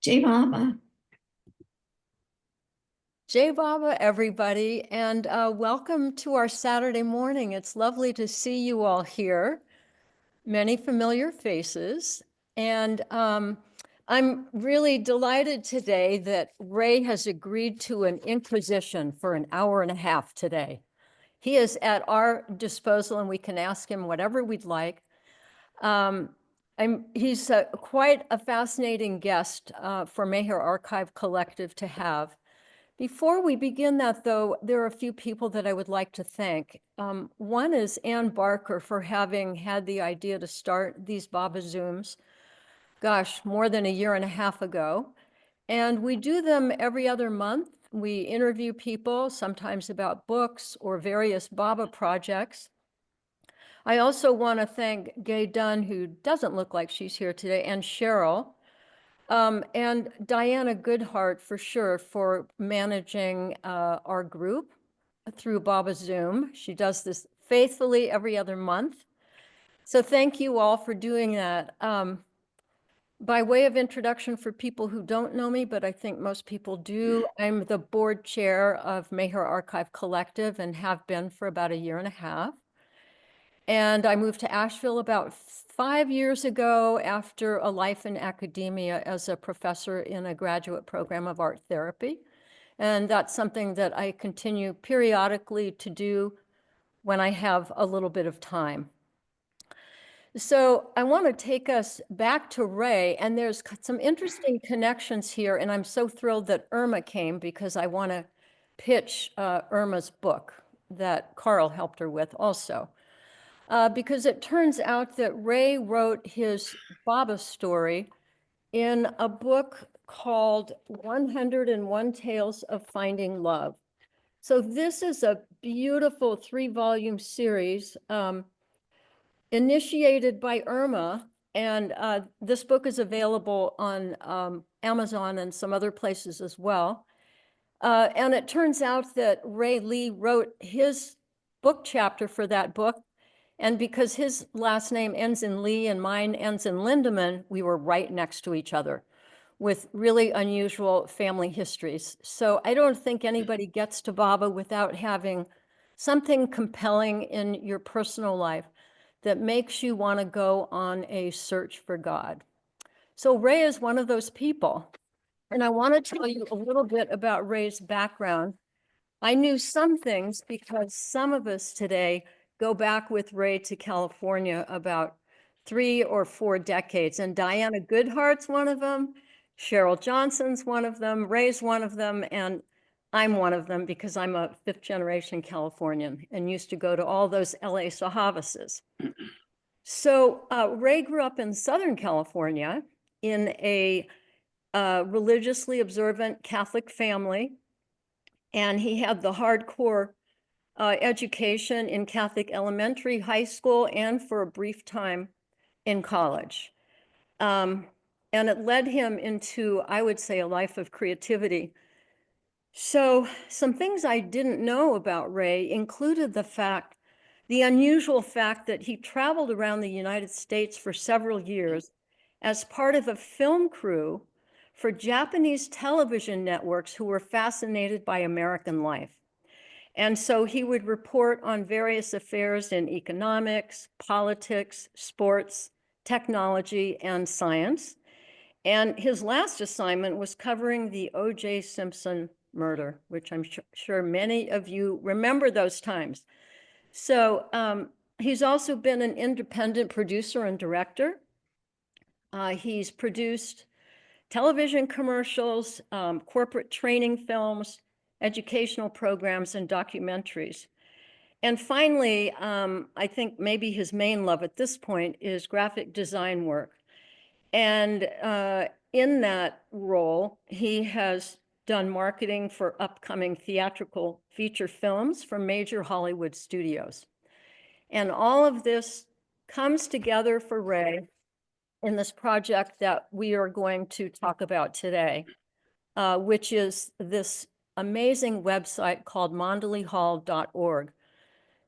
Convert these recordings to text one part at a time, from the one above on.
Jai Baba. Jai Baba, everybody, and welcome to our Saturday morning. It's lovely to see you all here, many familiar faces. And I'm really delighted today that Ray has agreed to an inquisition for an hour and a half today. He is at our disposal and we can ask him whatever we'd like. He's quite a fascinating guest for Mayher Archive Collective to have. Before we begin that, though, there are a few people that I would like to thank. One is Ann Barker for having had the idea to start these Baba Zooms, gosh, more than a year and a half ago. And we do them every other month. We interview people, sometimes about books or various Baba projects. I also want to thank Gay Dunn, who doesn't look like she's here today, and Cheryl. And Diana Goodheart, for sure, for managing our group through Baba Zoom. She does this faithfully every other month. So thank you all for doing that. By way of introduction for people who don't know me, but I think most people do, I'm the board chair of Mayher Archive Collective and have been for about a year and a half. And I moved to Asheville about 5 years ago after a life in academia as a professor in a graduate program of art therapy. And that's something that I continue periodically to do when I have a little bit of time. So I want to take us back to Ray, and there's some interesting connections here, and I'm so thrilled that Irma came because I want to pitch Irma's book that Carl helped her with also. Because it turns out that Ray wrote his Baba story in a book called 101 Tales of Finding Love. So this is a beautiful 3-volume series initiated by Irma, and this book is available on Amazon and some other places as well. And it turns out that Ray Lee wrote his book chapter for that book. And because his last name ends in Lee and mine ends in Lindemann, we were right next to each other with really unusual family histories. So I don't think anybody gets to Baba without having something compelling in your personal life that makes you want to go on a search for God. So Ray is one of those people. And I want to tell you a little bit about Ray's background. I knew some things because some of us today go back with Ray to California about 3 or 4 decades. And Diana Goodhart's one of them, Cheryl Johnson's one of them, Ray's one of them, and I'm one of them because I'm a 5th-generation Californian and used to go to all those LA Sahavas. So Ray grew up in Southern California in a religiously observant Catholic family. And he had the hardcore education in Catholic elementary, high school, and for a brief time in college. And it led him into, I would say, a life of creativity. So some things I didn't know about Ray included the unusual fact that he traveled around the United States for several years as part of a film crew for Japanese television networks who were fascinated by American life. And so he would report on various affairs in economics, politics, sports, technology, and science. And his last assignment was covering the O.J. Simpson murder, which I'm sure many of you remember those times. So he's also been an independent producer and director. He's produced television commercials, corporate training films, educational programs, and documentaries. And finally, I think maybe his main love at this point is graphic design work. And in that role, he has done marketing for upcoming theatrical feature films from major Hollywood studios. And all of this comes together for Ray in this project that we are going to talk about today, which is this amazing website called mondleyhall.org.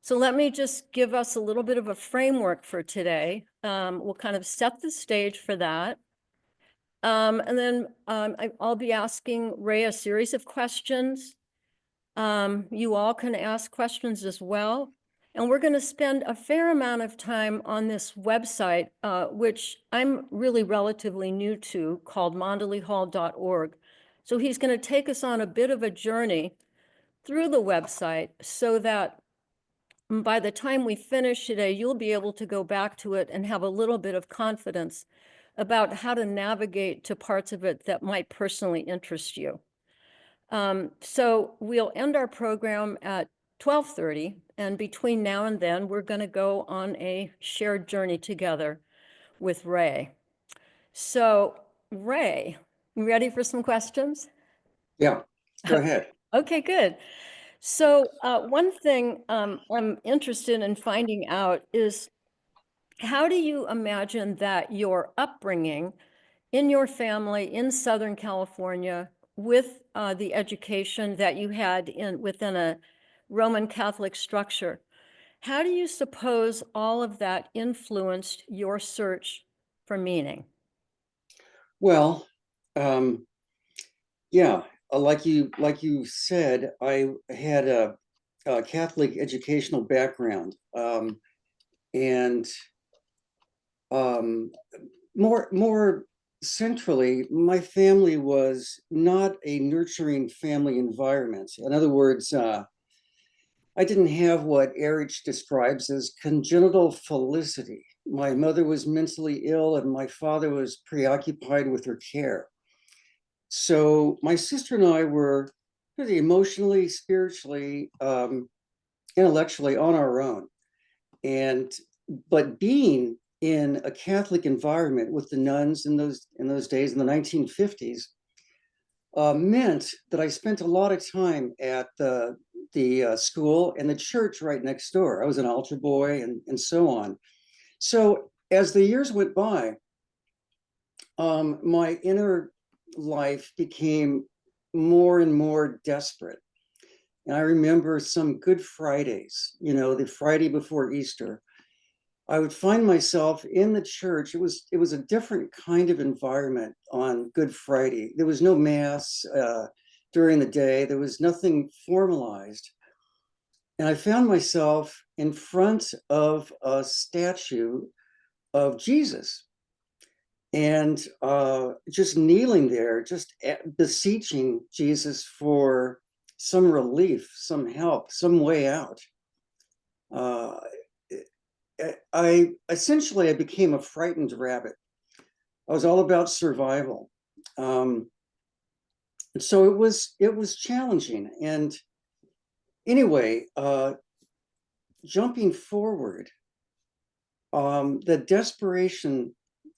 So let me just give us a little bit of a framework for today. We'll kind of set the stage for that. And then I'll be asking Ray a series of questions. You all can ask questions as well. And we're going to spend a fair amount of time on this website, which I'm really relatively new to, called mondleyhall.org. So he's going to take us on a bit of a journey through the website so that by the time we finish today, you'll be able to go back to it and have a little bit of confidence about how to navigate to parts of it that might personally interest you. So we'll end our program at 12:30, and between now and then, we're going to go on a shared journey together with Ray. So, Ray, you ready for some questions? Yeah, go ahead. Okay, good. So one thing I'm interested in finding out is, how do you imagine that your upbringing in your family in Southern California, with the education that you had within a Roman Catholic structure, how do you suppose all of that influenced your search for meaning? Well, um, yeah, like you said, I had a Catholic educational background, and um, more centrally, my family was not a nurturing family environment. In other words, I didn't have what Erich describes as congenital felicity. My mother was mentally ill, and my father was preoccupied with her care. So my sister and I were pretty emotionally, spiritually, intellectually on our own. And but being in a Catholic environment with the nuns in those days in the 1950s meant that I spent a lot of time at the school and the church right next door. I was an altar boy and so on. So as the years went by, my inner life became more and more desperate. And I remember some Good Fridays, the Friday before Easter, I would find myself in the church. It was a different kind of environment on Good Friday. There was no mass during the day. There was nothing formalized. And I found myself in front of a statue of Jesus, and just kneeling there, just beseeching Jesus for some relief, some help, some way out. Uh, I became a frightened rabbit. I was all about survival. And so it was challenging. And anyway, jumping forward, the desperation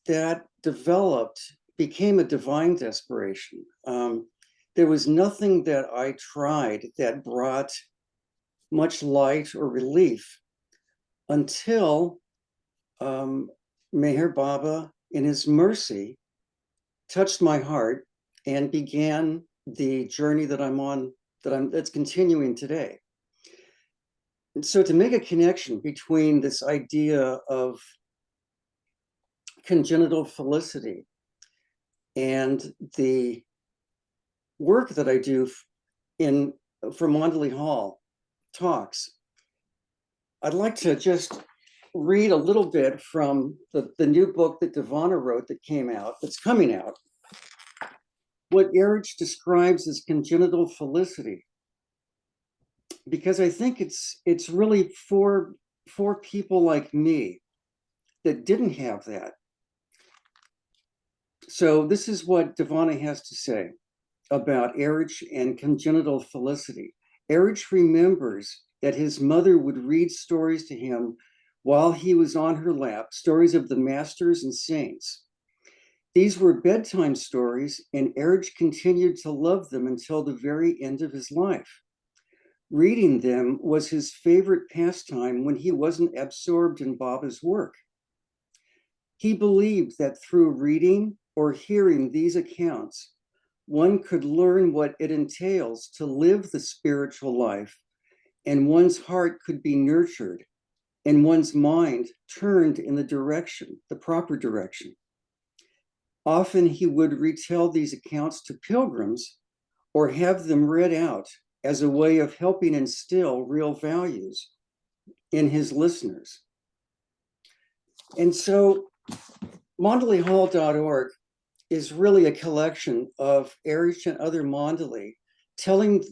that developed became a divine desperation. There was nothing that I tried that brought much light or relief until Meher Baba, in his mercy, touched my heart and began the journey that I'm on, that's continuing today. And so to make a connection between this idea of congenital felicity and the work that I do in for Mondley Hall talks, I'd like to just read a little bit from the new book that Devana wrote that's coming out, what Erich describes as congenital felicity, because I think it's really for people like me that didn't have that. So this is what Devana has to say about Erich and congenital felicity. Erich remembers that his mother would read stories to him while he was on her lap, stories of the masters and saints. These were bedtime stories, and Erich continued to love them until the very end of his life. Reading them was his favorite pastime when he wasn't absorbed in Baba's work. He believed that through reading or hearing these accounts, one could learn what it entails to live the spiritual life, and one's heart could be nurtured and one's mind turned in the proper direction. Often he would retell these accounts to pilgrims or have them read out as a way of helping instill real values in his listeners. And so mondalehall.org is really a collection of Erich and other Mondale telling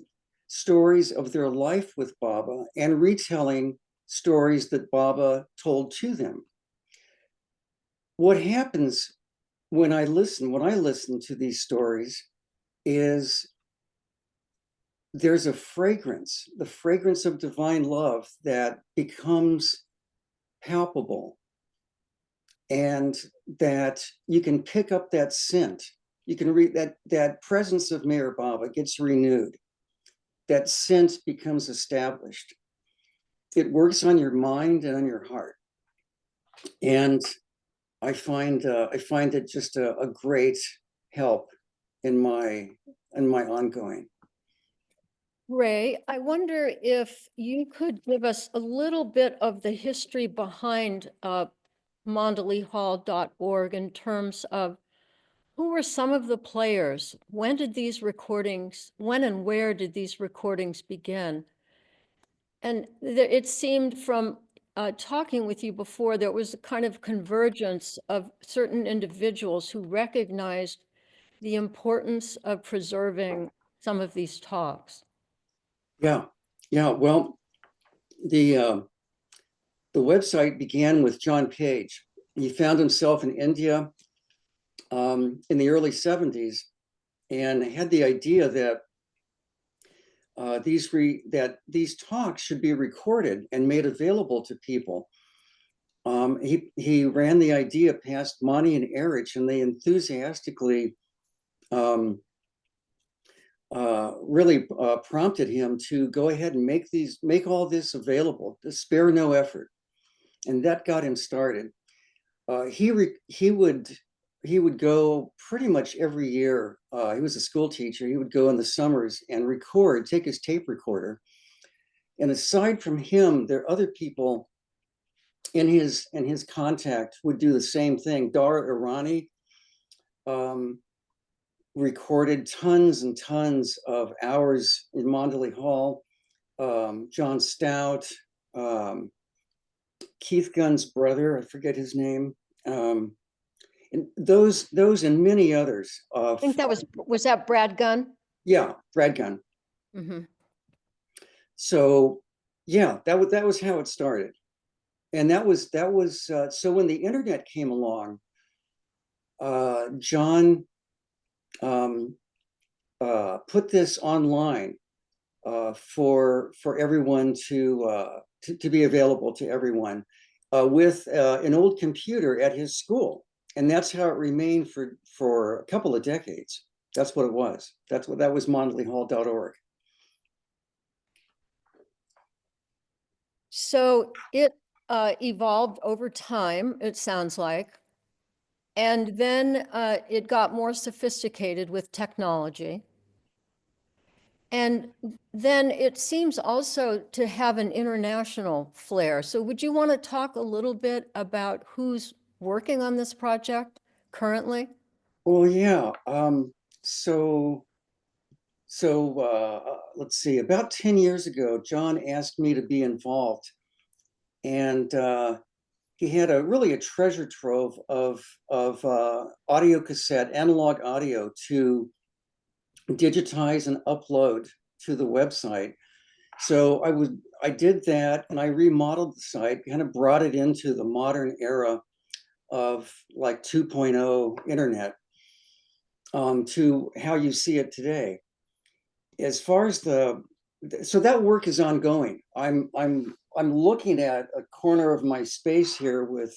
stories of their life with Baba and retelling stories that Baba told to them. What happens when I listen to these stories is there's a fragrance, the fragrance of divine love that becomes palpable, and that you can pick up that scent. You can read that presence of Meher Baba gets renewed. That scent becomes established. It works on your mind and on your heart. And I find it just a great help in my ongoing. Ray, I wonder if you could give us a little bit of the history behind mondalehall.org in terms of who were some of the players? When and where did these recordings begin? And it seemed from talking with you before, there was a kind of convergence of certain individuals who recognized the importance of preserving some of these talks. Yeah, yeah. Well, the website began with John Page. He found himself in India in the early 70s and had the idea that these talks should be recorded and made available to people. He ran the idea past Mani and Erich, and they enthusiastically really prompted him to go ahead and make all this available, to spare no effort, and that got him started. He would go pretty much every year. He was a school teacher. He would go in the summers and take his tape recorder. And aside from him, there are other people in his contact would do the same thing. Dara Irani recorded tons and tons of hours in Mondale Hall. John Stout, Keith Gunn's brother, I forget his name. And those and many others. I think that was that Brad Gunn? Yeah, Brad Gunn. Mm-hmm. So yeah, that was how it started. And that was so when the internet came along, John put this online for everyone to be available to everyone with an old computer at his school, and that's how it remained for a couple of decades. That's what it was. That was mondalehall.org. So it evolved over time, it sounds like. And then it got more sophisticated with technology. And then it seems also to have an international flair. So would you want to talk a little bit about who's working on this project currently? Well, yeah. So let's see. About 10 years ago, John asked me to be involved, and he had a treasure trove of audio cassette, analog audio to digitize and upload to the website. So I did that, and I remodeled the site, kind of brought it into the modern era of like 2.0 internet, to how you see it today. As far as so that work is ongoing. I'm looking at a corner of my space here with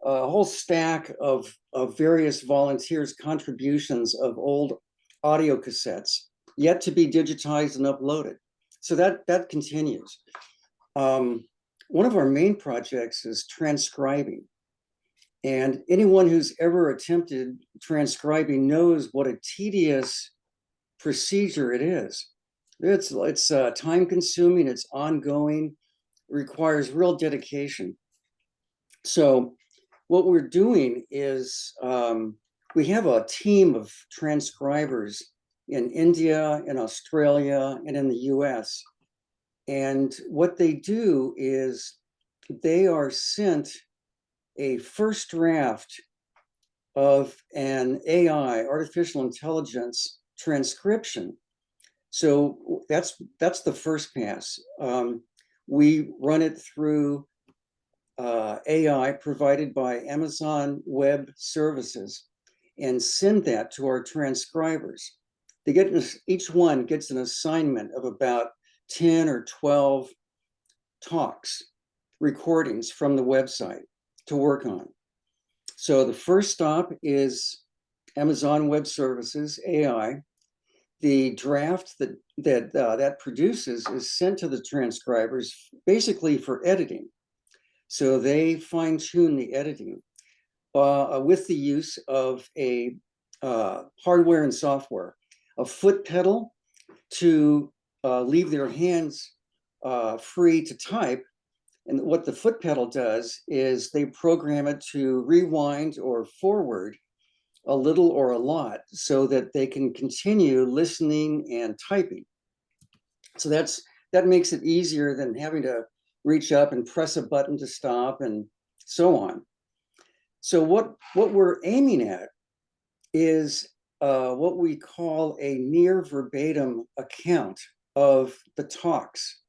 a whole stack of various volunteers' contributions of old audio cassettes yet to be digitized and uploaded. So that continues. One of our main projects is transcribing. And anyone who's ever attempted transcribing knows what a tedious procedure it is. It's time consuming, it's ongoing, requires real dedication. So what we're doing is we have a team of transcribers in India, in Australia, and in the US. And what they do is they are sent a first draft of an AI, artificial intelligence transcription. So that's the first pass. We run it through AI provided by Amazon Web Services and send that to our transcribers. They get each one gets an assignment of about 10 or 12 talks, recordings from the website to work on. So the first stop is Amazon Web Services, AI. The draft that produces is sent to the transcribers basically for editing. So they fine tune the editing with the use of a hardware and software, a foot pedal to leave their hands free to type. And what the foot pedal does is they program it to rewind or forward a little or a lot so that they can continue listening and typing. So that makes it easier than having to reach up and press a button to stop and so on. So what we're aiming at is what we call a near verbatim account of the talks.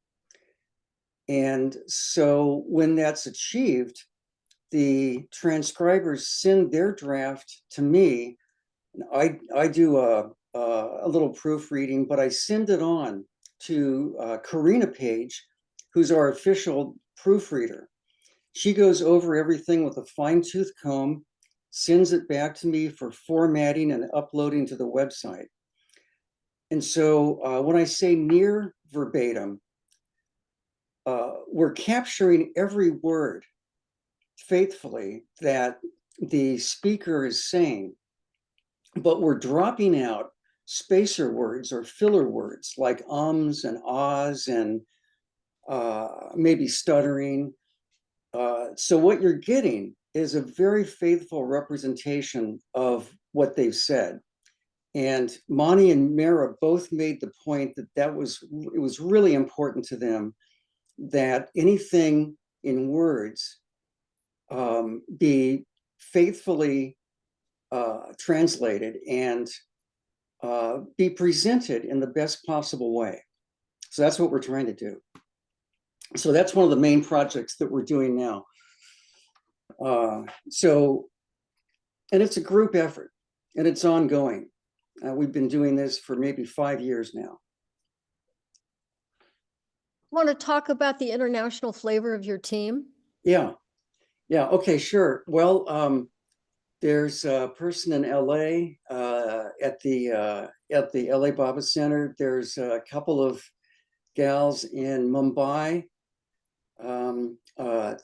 And so when that's achieved, the transcribers send their draft to me. I do a little proofreading, but I send it on to Karina Page, who's our official proofreader. She goes over everything with a fine-tooth comb, sends it back to me for formatting and uploading to the website. And so when I say near verbatim, we're capturing every word faithfully that the speaker is saying, but we're dropping out spacer words or filler words like ums and ahs and maybe stuttering. So what you're getting is a very faithful representation of what they've said. And Mani and Mara both made the point that it was really important to them that anything in words be faithfully translated and be presented in the best possible way. So that's what we're trying to do. So that's one of the main projects that we're doing now. And it's a group effort and it's ongoing. We've been doing this for maybe 5 years now. Want to talk about the international flavor of your team? Yeah. Okay, sure. Well, there's a person in LA at the LA Baba Center. There's a couple of gals in Mumbai.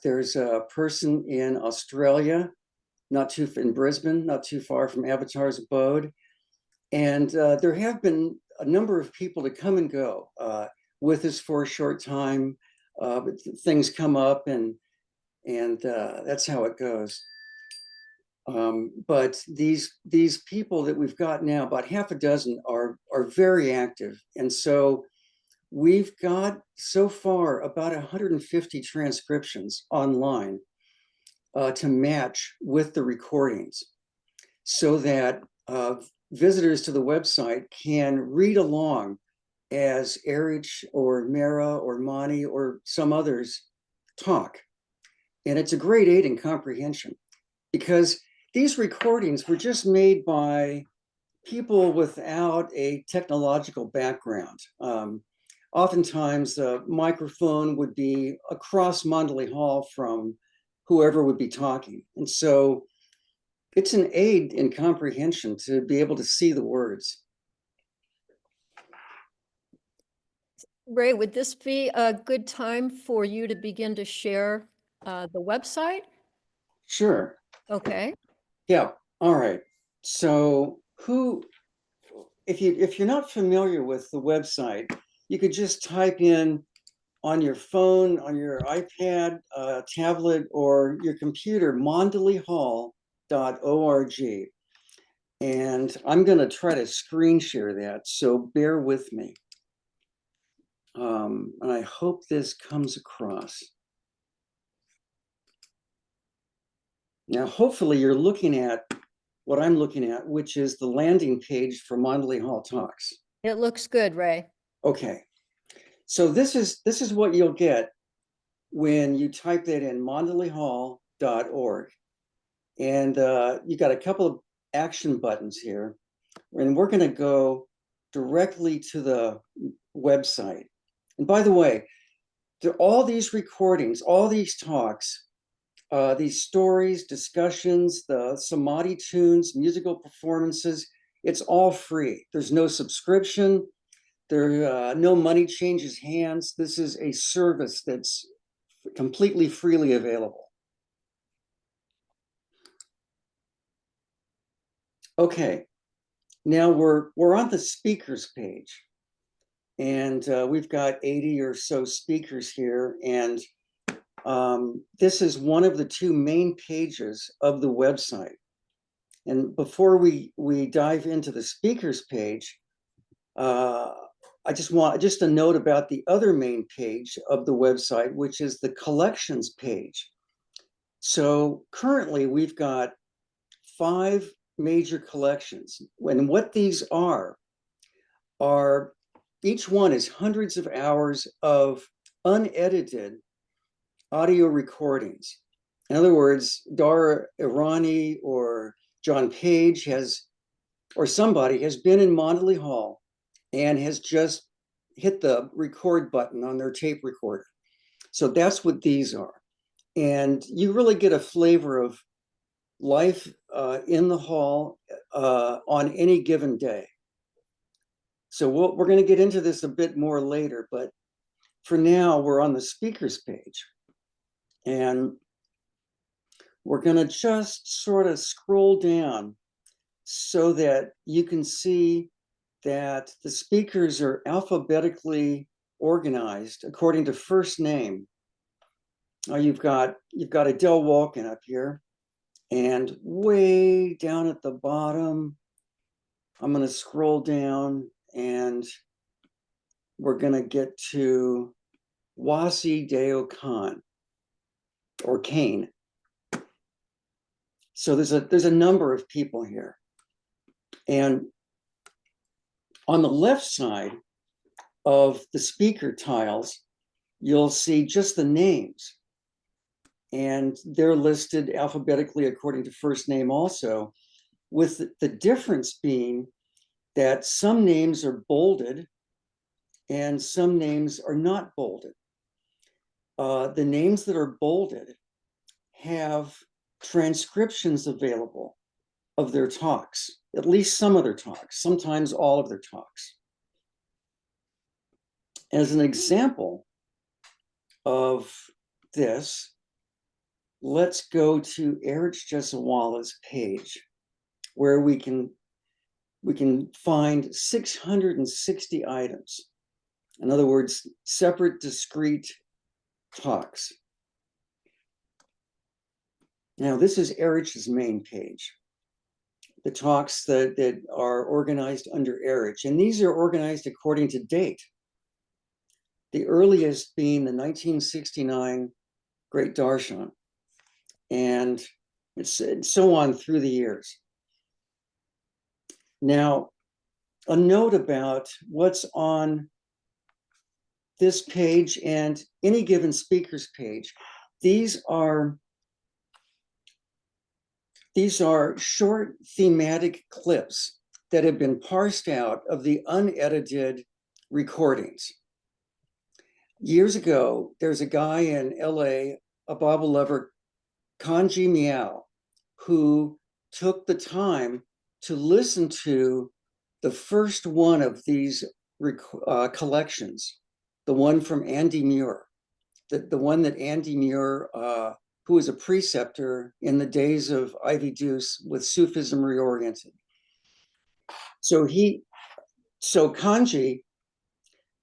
There's a person in Australia, in Brisbane, not too far from Avatar's abode. And there have been a number of people to come and go with us for a short time, but things come up and that's how it goes. But these people that we've got now, about half a dozen, are very active. And so we've got so far about 150 transcriptions online to match with the recordings so that visitors to the website can read along as Erich or Mara or Mani or some others talk. And it's a great aid in comprehension because these recordings were just made by people without a technological background. Oftentimes the microphone would be across Mondley Hall from whoever would be talking. And so it's an aid in comprehension to be able to see the words. Ray, would this be a good time for you to begin to share the website? Sure. Okay. Yeah. All right. So if you're not familiar with the website, you could just type in on your phone, on your iPad, tablet, or your computer, mondleyhall.org. And I'm going to try to screen share that, so bear with me. And I hope this comes across. Now, hopefully you're looking at what I'm looking at, which is the landing page for Mondeley Hall Talks. It looks good, Ray. Okay, so this is what you'll get when you type that in, mondeleyhall.org. And you got a couple of action buttons here, and we're going to go directly to the website. And by the way, all these recordings, all these talks, these stories, discussions, the Samadhi tunes, musical performances, it's all free. There's no subscription. No money changes hands. This is a service that's completely freely available. Okay, now we're on the speakers page, and we've got 80 or so speakers here, and this is one of the two main pages of the website. And before we dive into the speakers page, I just want a note about the other main page of the website, which is the collections page. So currently we've got 5 major collections. And what these are each one is hundreds of hours of unedited audio recordings. In other words, Dara Irani or John Page or somebody has been in Mondeley Hall and has just hit the record button on their tape recorder. So that's what these are. And you really get a flavor of life in the hall on any given day. So we're going to get into this a bit more later, but for now, we're on the speakers page. And we're going to just sort of scroll down so that you can see that the speakers are alphabetically organized according to first name. You've got Adele Walken up here, and way down at the bottom, I'm going to scroll down, and we're going to get to Wasi Deo Khan, or Kane. So there's a number of people here, and on the left side of the speaker tiles, you'll see just the names, and they're listed alphabetically according to first name also, with the difference being that some names are bolded and some names are not bolded. The names that are bolded have transcriptions available of their talks, at least some of their talks, sometimes all of their talks. As an example of this, let's go to Erich Jesawala's page, where we can find 660 items. In other words, separate, discrete talks. Now, this is Erich's main page, the talks that are organized under Erich, and these are organized according to date. The earliest being the 1969 Great Darshan, and it's so on through the years. Now, a note about what's on this page and any given speaker's page. These are short thematic clips that have been parsed out of the unedited recordings. Years ago, there's a guy in LA, a Bible lover, Kanji Miao, who took the time to listen to the first one of these collections, the one from Andy Muir, the one that Andy Muir, who was a preceptor in the days of Ivy Deuce with Sufism Reoriented. So Kanji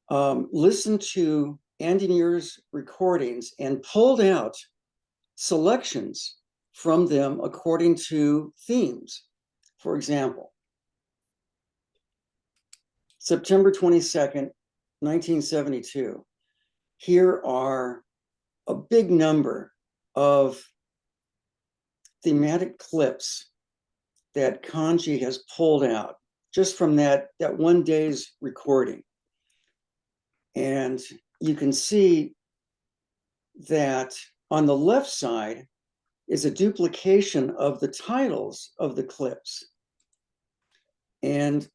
listened to Andy Muir's recordings and pulled out selections from them according to themes. For example, September 22nd, 1972. Here are a big number of thematic clips that Kanji has pulled out just from that one day's recording. And you can see that on the left side is a duplication of the titles of the clips. And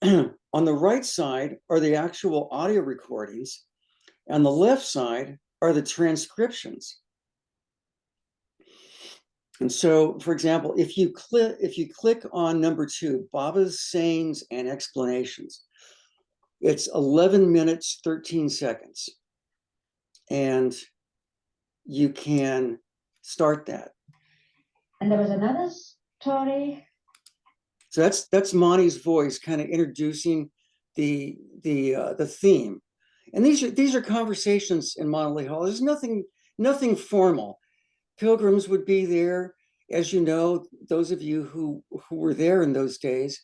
on the right side are the actual audio recordings. On the left side are the transcriptions. And so, for example, if you click on number 2, Baba's sayings and explanations, it's 11 minutes, 13 seconds. And you can start that. And there was another story. So that's Monty's voice kind of introducing the theme. And these are conversations in Monterey Hall. There's nothing formal. Pilgrims would be there, as you know, those of you who were there in those days.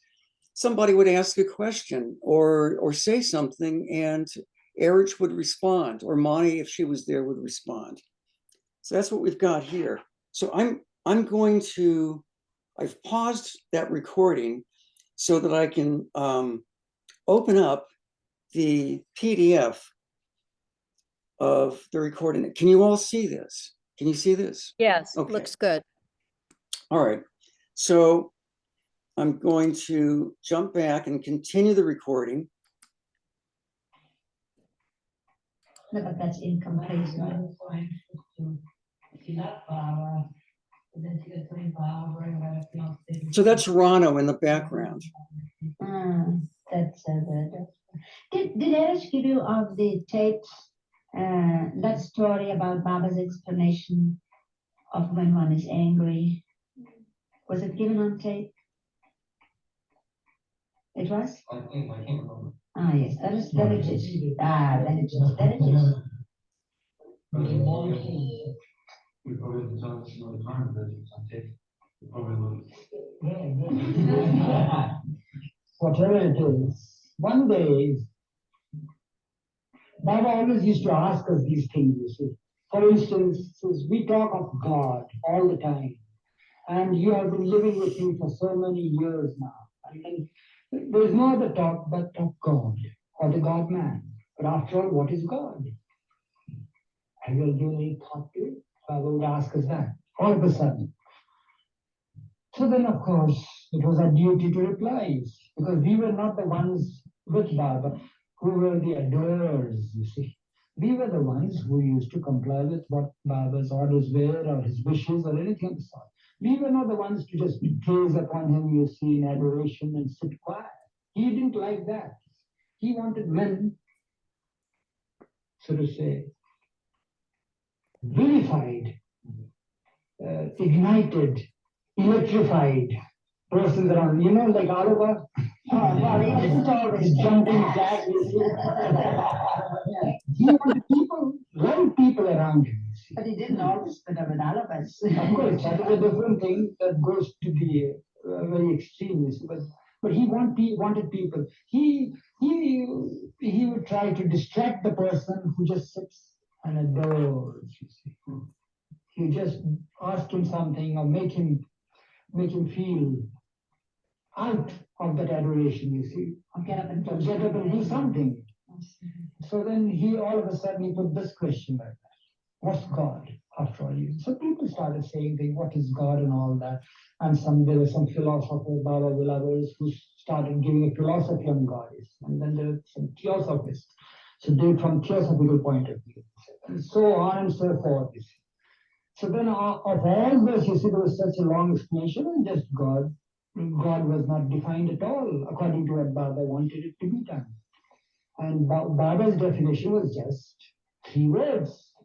Somebody would ask a question or say something, and Erich would respond, or Monty, if she was there, would respond. So that's what we've got here. So I've paused that recording so that I can open up the PDF of the recording. Can you all see this? Can you see this? Yes, Okay. looks good. All right. So I'm going to jump back and continue the recording. No, but that's incomplete. So that's Rano in the background. That's good. Did Erich give you of the tapes that story about Baba's explanation of when one is angry? Was it given on tape? It was? I can't remember. Ah, yes, then it is. Then it is. We probably have to tell us another time that it's on tape. We probably will. Whatever it is, one day, Baba always used to ask us these things, you see. For instance, we talk of God all the time, and you have been living with me for so many years now. And there's no other talk but of God, or the God-man. But after all, what is God? Have you given any thought to it? Baba would ask us that, all of a sudden. So then, of course, it was our duty to reply, because we were not the ones with Baba who were the adorers, you see. We were the ones who used to comply with what Baba's orders were, or his wishes, or anything of the sort. We were not the ones to just gaze upon him, you see, in adoration and sit quiet. He didn't like that. He wanted men, so to say, vivified, ignited, electrified persons around, you know, like Oliver. Well, he didn't always The jumping jack, you see. He wanted people, right people around him, you see. But he didn't always put up with all of us. Of course, that is a different thing that goes to the very extreme, you see. But he wanted people. He would try to distract the person who just sits and adores, you see. You just ask him something or make him feel out of that adoration, you see. Or get up and do something. So then all of a sudden he put this question like that. What's God after all? So people started saying, what is God and all that? And there were some philosophers, Baba Vilavers, who started giving a philosophy on God. And then there were some theosophists. So they from theosophical point of view. And so on and so forth. You see. So then of all this, you see, there was such a long explanation, and just God was not defined at all according to what Baba wanted it to be done. And Baba's definition was just 3 words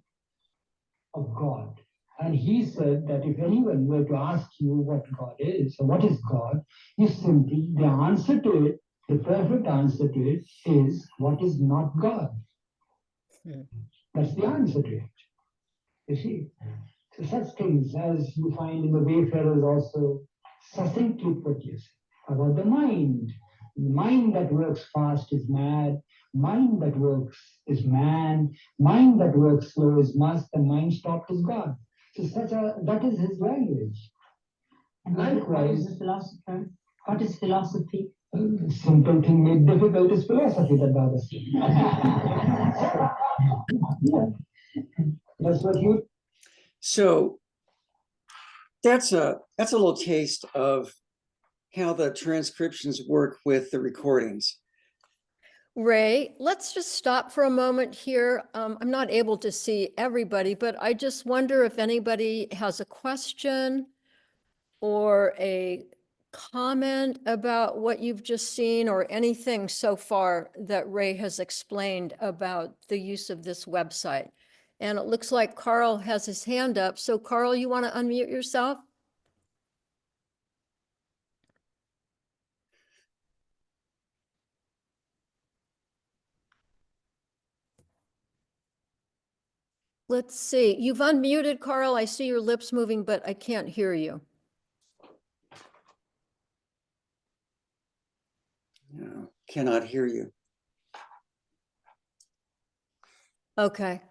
of God. And he said that if anyone were to ask you what God is, or what is God, you simply, the answer to it, the perfect answer to it is what is not God. That's the answer to it. You see? So such things as you find in the Wayfarers also succinctly put, you see. about the mind. Mind that works fast is mad. Mind that works is man. Mind that works slow is must. And mind stopped is God. So that is his language. And what Likewise, is the philosopher? What is philosophy? Simple thing made difficult is philosophy, that Baba said. Yeah. That's what you. So that's a little taste of how the transcriptions work with the recordings. Ray, let's just stop for a moment here. I'm not able to see everybody, but I just wonder if anybody has a question or a comment about what you've just seen or anything so far that Ray has explained about the use of this website. And it looks like Carl has his hand up. So Carl, you want to unmute yourself? Let's see. You've unmuted, Carl. I see your lips moving, but I can't hear you. No, cannot hear you. Okay.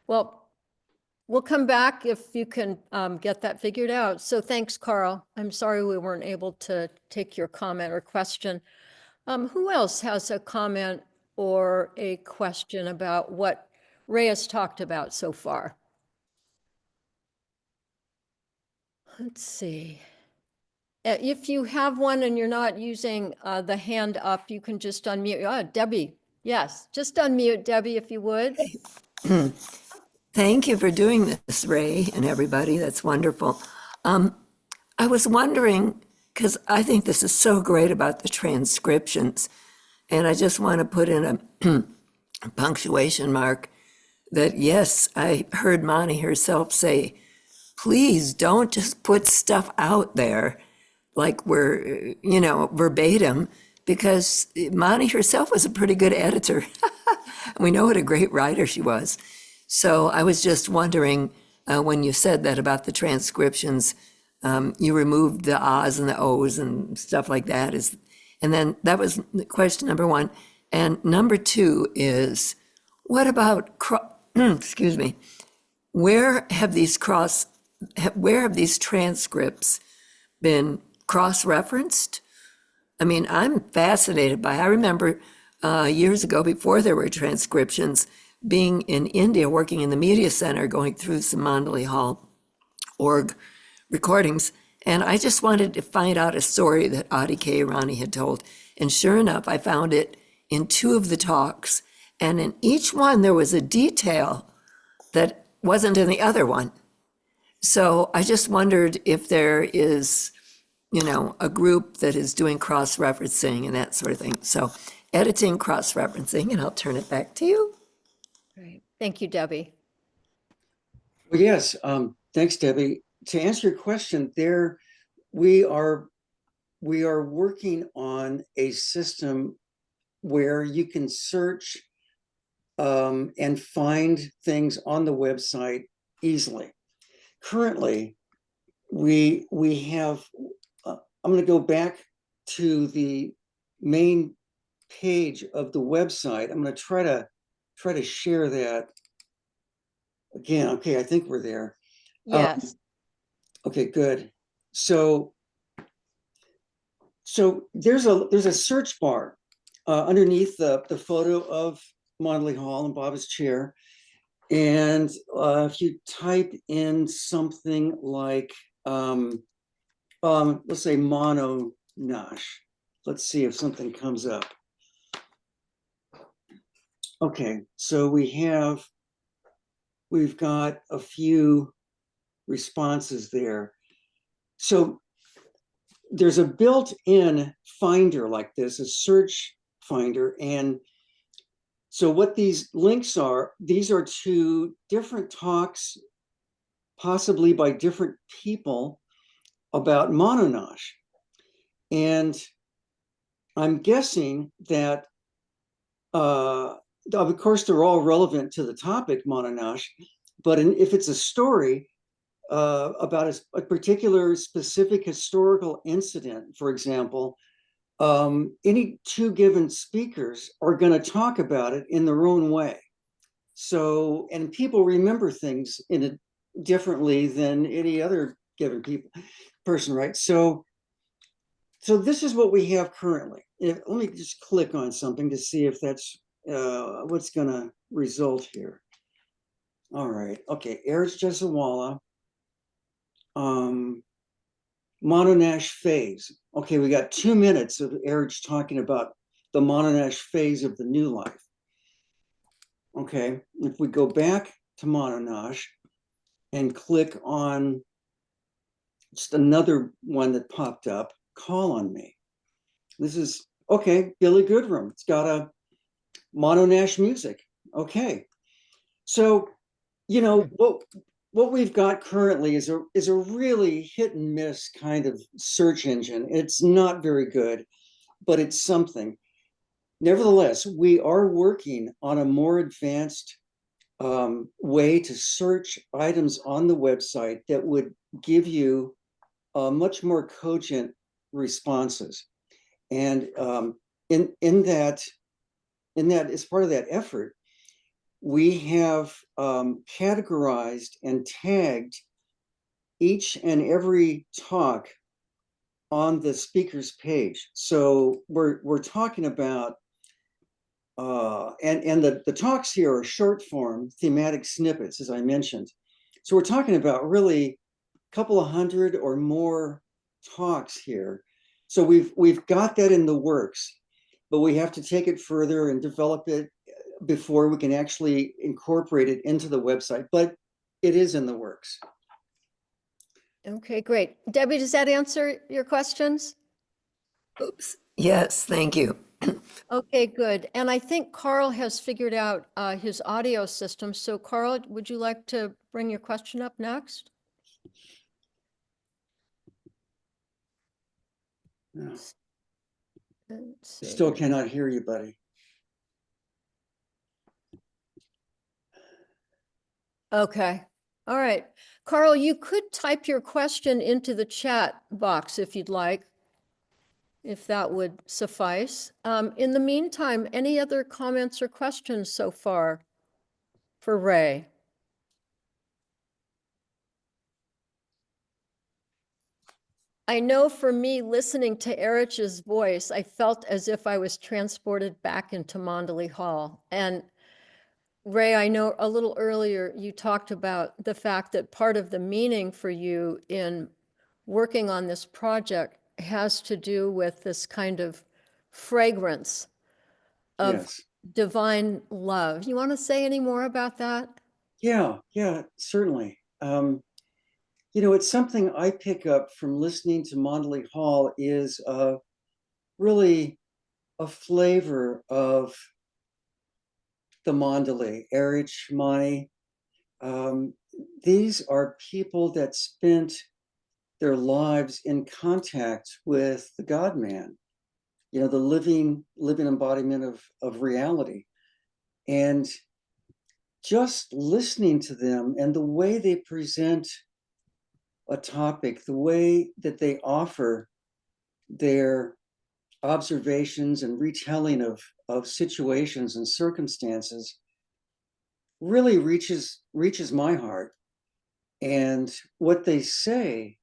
Well, we'll come back if you can get that figured out. So thanks, Carl. I'm sorry we weren't able to take your comment or question. Who else has a comment or a question about what Ray has talked about so far? Let's see. If you have one and you're not using the hand up, you can just unmute. Debbie, yes, just unmute, Debbie, if you would. Thank you for doing this, Ray, and everybody. That's wonderful. I was wondering, because I think this is so great about the transcriptions, and I just want to put in a punctuation mark that, yes, I heard Monty herself say, please don't just put stuff out there like we're, verbatim, because Monty herself was a pretty good editor. We know what a great writer she was. So I was just wondering, when you said that about the transcriptions, you removed the ahs and the ohs and stuff like that. And then that was question number one. And number two is, what about, excuse me, where have these transcripts been cross-referenced? I mean, I'm fascinated by, I remember years ago, before there were transcriptions, being in India, working in the media center, going through some Mandalay Hall org recordings, and I just wanted to find out a story that Adi K. Irani had told. And sure enough, I found it in two of the talks, and in each one there was a detail that wasn't in the other one. So I just wondered if there is, a group that is doing cross-referencing and that sort of thing. So editing, cross-referencing, and I'll turn it back to you. Great. Thank you, Debbie. Well, yes, thanks, Debbie. To answer your question, we are working on a system where you can search and find things on the website easily. Currently, we have. I'm going to go back to the main page of the website. I'm going to try to share that again. Okay, I think we're there. Yes. Okay, good. So there's a search bar underneath the photo of Mandalay Hall and Baba's chair. And if you type in something like, let's say mono nosh, let's see if something comes up. Okay, so we've got a few responses there. So there's a built-in finder like this, a search finder. And so what these links are, these are to different talks, possibly by different people, about mononosh. And I'm guessing that, of course, they're all relevant to the topic mononosh, but if it's a story about a particular specific historical incident, for example, any two given speakers are going to talk about it in their own way. So, and people remember things in a differently than any other given person, right? So this is what we have currently. Let me just click on something to see if that's what's going to result here. All right. Okay. Erich Jesawala. Mononash phase. Okay, we got 2 minutes of Erich talking about the Mononash phase of the new life. Okay, if we go back to Mononash and click on just another one that popped up, Call on Me. This is, okay, Billy Goodrum. It's got a Mononash music. Okay, so, you know, what we've got currently is a really hit and miss kind of search engine. It's not very good, but it's something. Nevertheless, we are working on a more advanced way to search items on the website that would give you much more cogent responses. And in that, as part of that effort, we have categorized and tagged each and every talk on the speaker's page. So we're talking about, and the talks here are short form thematic snippets, as I mentioned. So we're talking about really a couple of hundred or more talks here. So we've got that in the works, but we have to take it further and develop it before we can actually incorporate it into the website, but it is in the works. Okay, great. Debbie, does that answer your questions? Oops. Yes, thank you. Okay, good. And I think Carl has figured out his audio system. So Carl, would you like to bring your question up next? No, Let's see. still cannot hear you, buddy. Okay. All right. Carl, you could type your question into the chat box if you'd like, if that would suffice. In the meantime, any other comments or questions so far for Ray? I know for me, listening to Erich's voice, I felt as if I was transported back into Mondeley Hall. And Ray, I know a little earlier you talked about the fact that part of the meaning for you in working on this project has to do with this kind of fragrance of Yes. divine love. You want to say any more about that? Yeah, certainly. You know, it's something I pick up from listening to Mondeley Hall is really a flavor of the Mondeley, Erich, Mani. These are people that spent their lives in contact with the God-man, you know, the living embodiment of reality. And just listening to them and the way they present a topic, the way that they offer their observations and retelling of situations and circumstances really reaches my heart. And what they say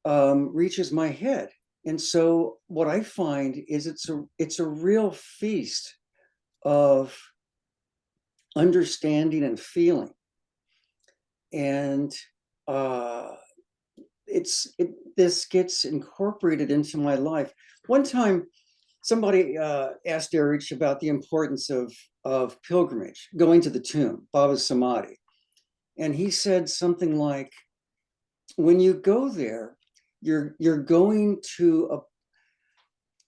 reaches my head. And so what I find is it's a real feast of understanding and feeling. And this gets incorporated into my life. One time, somebody asked Erich about the importance of pilgrimage, going to the tomb, Baba's Samadhi. And he said something like, when you go there, you're going to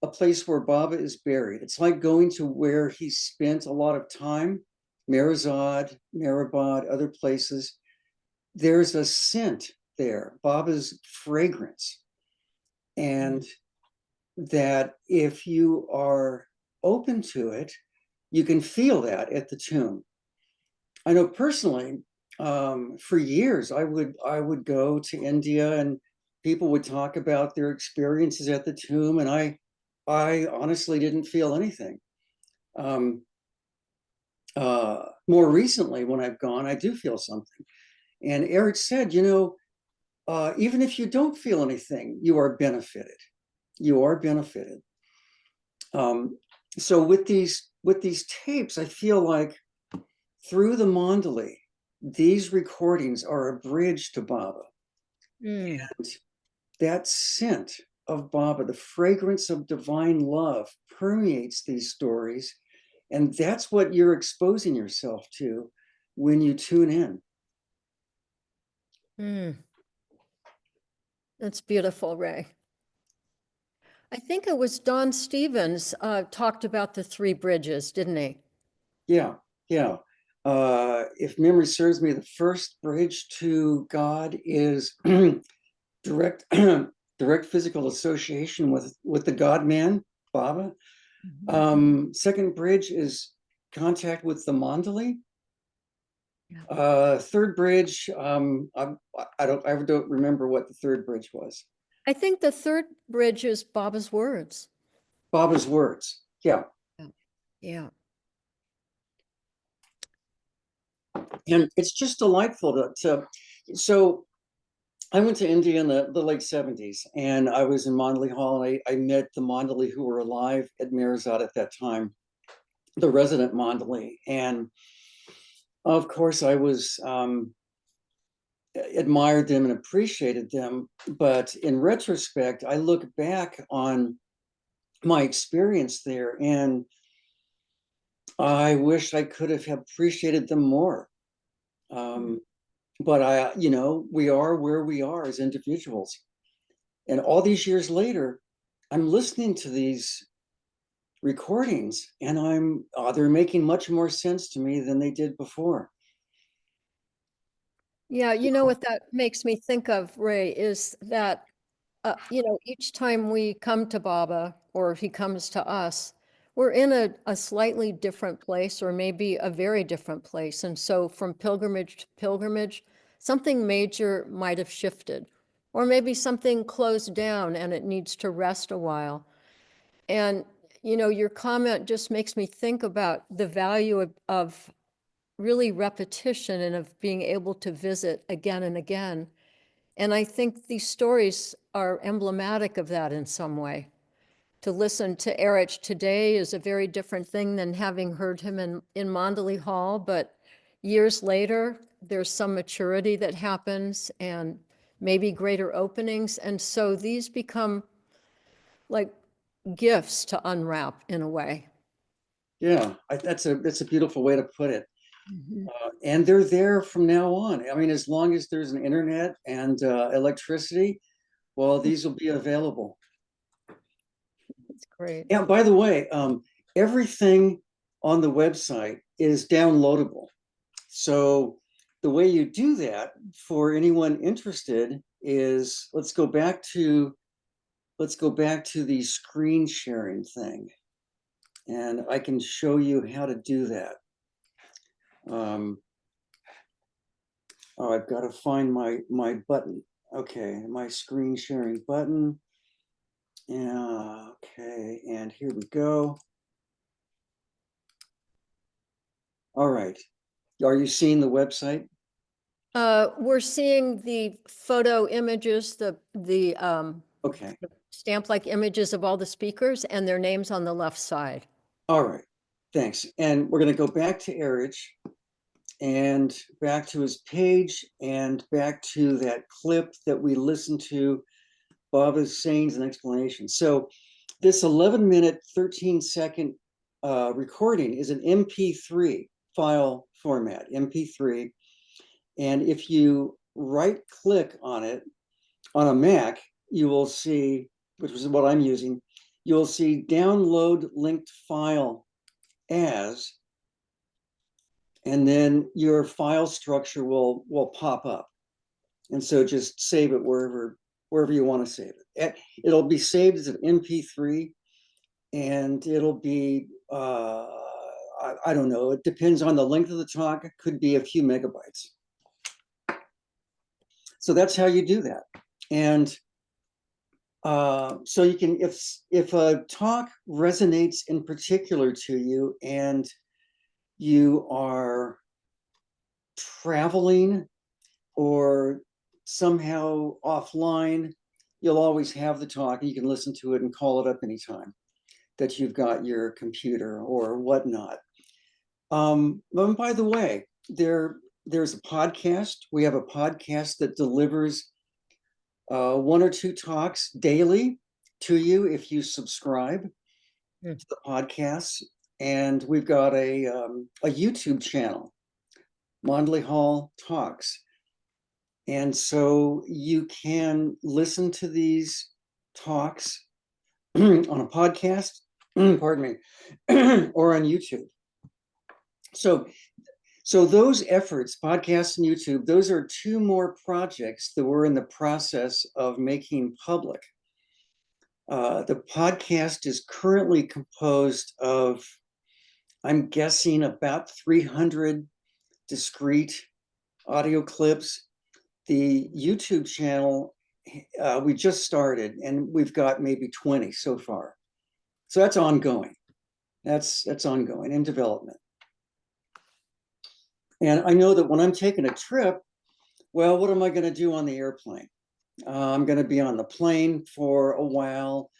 a place where Baba is buried. It's like going to where he spent a lot of time, Mirzad, Mehrabad, other places. There's a scent there, Baba's fragrance. And that if you are open to it, you can feel that at the tomb. I know personally, for years, I would go to India and people would talk about their experiences at the tomb, and I honestly didn't feel anything. More recently, when I've gone, I do feel something. And Eric said, even if you don't feel anything, you are benefited. You are benefited. So with these tapes, I feel like through the mandali, these recordings are a bridge to Baba. Mm. And that scent of Baba, the fragrance of divine love, permeates these stories. And that's what you're exposing yourself to when you tune in. Mm. That's beautiful, Ray. I think it was Don Stevens talked about the three bridges, didn't he? Yeah, yeah. If memory serves me, the first bridge to God is direct direct physical association with the God man, Baba. Second bridge is contact with the mandali. Third bridge, I don't remember what the third bridge was. I think the third bridge is Baba's words. Baba's words. Yeah. Yeah. And it's just delightful so I went to India in the late 70s, and I was in Mandali Hall, and I met the Mandali who were alive at Mirzad at that time, the resident Mandali. And of course, I was admired them and appreciated them. But in retrospect, I look back on my experience there, and I wish I could have appreciated them more. But we are where we are as individuals. And all these years later, I'm listening to these recordings, and they're making much more sense to me than they did before. Yeah, you know what that makes me think of, Ray, is that, each time we come to Baba or he comes to us, we're in a slightly different place or maybe a very different place. And so from pilgrimage to pilgrimage, something major might have shifted, or maybe something closed down and it needs to rest a while. And, your comment just makes me think about the value of really repetition and of being able to visit again and again. And I think these stories are emblematic of that in some way. To listen to Erich today is a very different thing than having heard him in Mandali Hall, but years later, there's some maturity that happens and maybe greater openings. And so these become like gifts to unwrap in a way. Yeah, that's a beautiful way to put it. And they're there from now on. I mean, as long as there's an internet and electricity, well, these will be available. That's great. Yeah, by the way, everything on the website is downloadable. So the way you do that for anyone interested is let's go back to the screen sharing thing. And I can show you how to do that. I've got to find my button. Okay, my screen sharing button. Yeah, okay, and here we go. All right. Are you seeing the website? We're seeing the photo images, the Okay. stamp-like images of all the speakers and their names on the left side. All right. Thanks. And we're going to go back to Erich and back to his page and back to that clip that we listened to, Baba's sayings and explanations. So this 11-minute, 13-second recording is an MP3 file format, MP3. And if you right-click on it on a Mac, you will see, which is what I'm using, you'll see download linked file as, and then your file structure will pop up. And so just save it wherever you want to save it. It'll be saved as an MP3, and it'll be, I don't know, it depends on the length of the talk. It could be a few megabytes. So that's how you do that. And So you can, if a talk resonates in particular to you and you are traveling or somehow offline, you'll always have the talk and you can listen to it and call it up anytime that you've got your computer or whatnot. But by the way, there's a podcast. We have a podcast that delivers 1 or 2 talks daily to you if you subscribe to the podcast. And we've got a YouTube channel, Mondley Hall Talks. And so you can listen to these talks on a podcast, pardon me, or on YouTube. So those efforts, podcasts and YouTube, those are 2 more projects that we're in the process of making public. The podcast is currently composed of, I'm guessing, about 300 discrete audio clips. The YouTube channel, we just started and we've got maybe 20 so far. So that's ongoing. That's ongoing in development. And I know that when I'm taking a trip, well, what am I going to do on the airplane? I'm going to be on the plane for a while.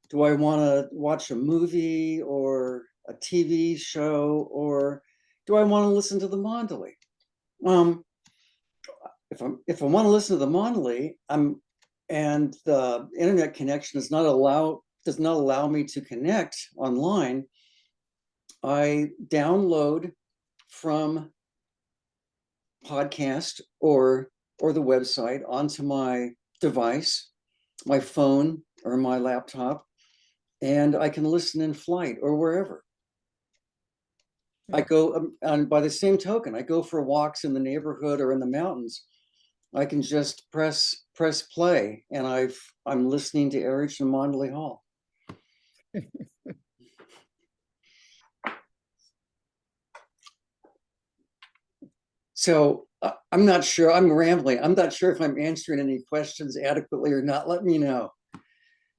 Do I want to watch a movie or a TV show, or do I want to listen to the Mondley? If I want to listen to the Mondley, and the internet connection does not allow me to connect online, I download from podcast or the website onto my device, my phone or my laptop, and I can listen in flight or wherever. I go, and by the same token, I go for walks in the neighborhood or in the mountains. I can just press play, and I'm listening to Erich and Mondley Hall. So I'm not sure, I'm rambling. I'm not sure if I'm answering any questions adequately or not. Let me know.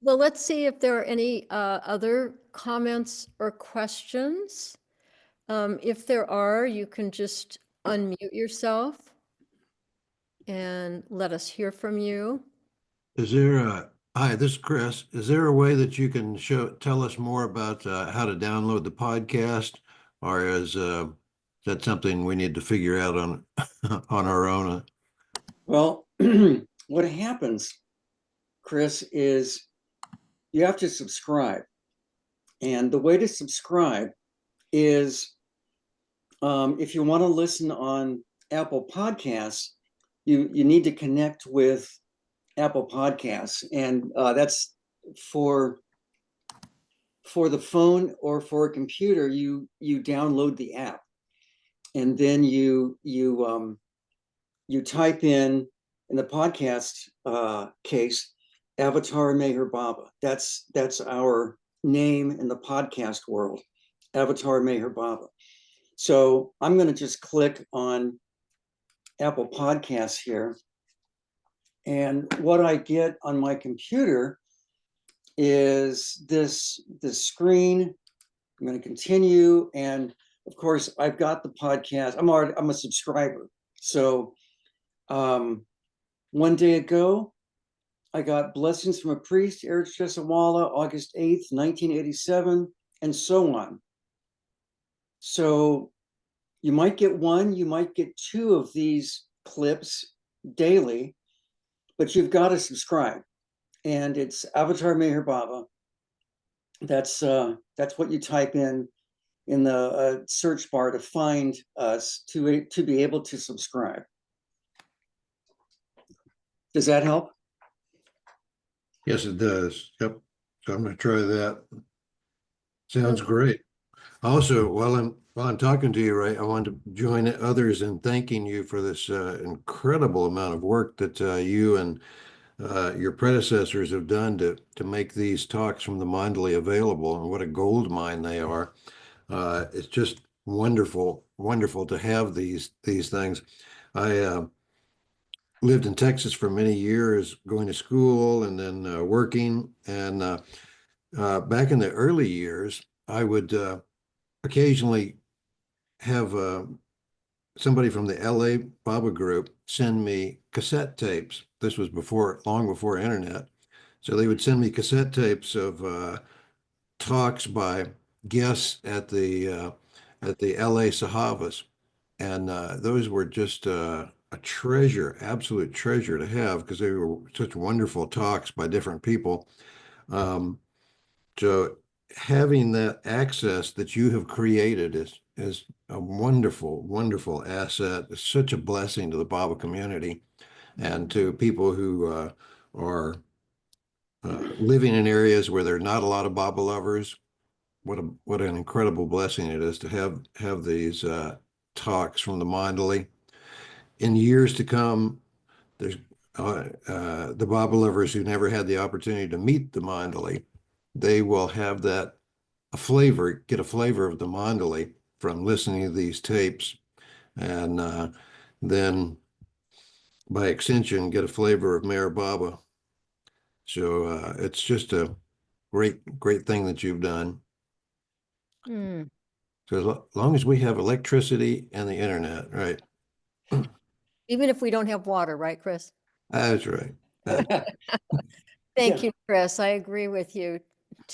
Well, let's see if there are any other comments or questions. If there are, you can just unmute yourself and let us hear from you. Is there hi, this is Chris. Is there a way that you can tell us more about how to download the podcast, or is that something we need to figure out on on our own? Well, what happens, Chris, is you have to subscribe. And the way to subscribe is if you want to listen on Apple Podcasts, you need to connect with Apple Podcasts. And that's for the phone or for a computer, you download the app. And then you type in the podcast case, Avatar Meher Baba. That's our name in the podcast world, Avatar Meher Baba. So I'm going to just click on Apple Podcasts here. And what I get on my computer is this screen. I'm going to continue. And of course, I've got the podcast. I'm a subscriber. So 1 day ago, I got Blessings from a Priest, Erich Jesawala, August 8th, 1987, and so on. So you might get 1, you might get 2 of these clips daily, but you've got to subscribe. And it's Avatar Meher Baba. That's what you type in the search bar to find us, to be able to subscribe. Does that help? Yes, it does. Yep. So I'm going to try that. Sounds great. Also, while I'm talking to you, Ray, I want to join others in thanking you for this incredible amount of work that you and your predecessors have done to make these talks from the Mondley available, and what a gold mine they are. It's just wonderful to have these things. I lived in Texas for many years, going to school and then working. And back in the early years, I would occasionally have somebody from the LA Baba group send me cassette tapes. This was long before internet. So they would send me cassette tapes of talks by guests at the LA Sahavas. And those were just a treasure, absolute treasure to have because they were such wonderful talks by different people. Um, so having that access that you have created is a wonderful, wonderful asset. It's such a blessing to the Baba community and to people who are living in areas where there are not a lot of Baba lovers. What an incredible blessing it is to have these talks from the Mandali. In years to come, there's the Baba lovers who never had the opportunity to meet the Mandali. They will have get a flavor of the Mandali from listening to these tapes, and then by extension, get a flavor of Meher Baba. So it's just a great thing that you've done. Mm. So as long as we have electricity and the internet, right? Even if we don't have water, right, Chris? That's right. Thank Yeah. you, Chris. I agree with you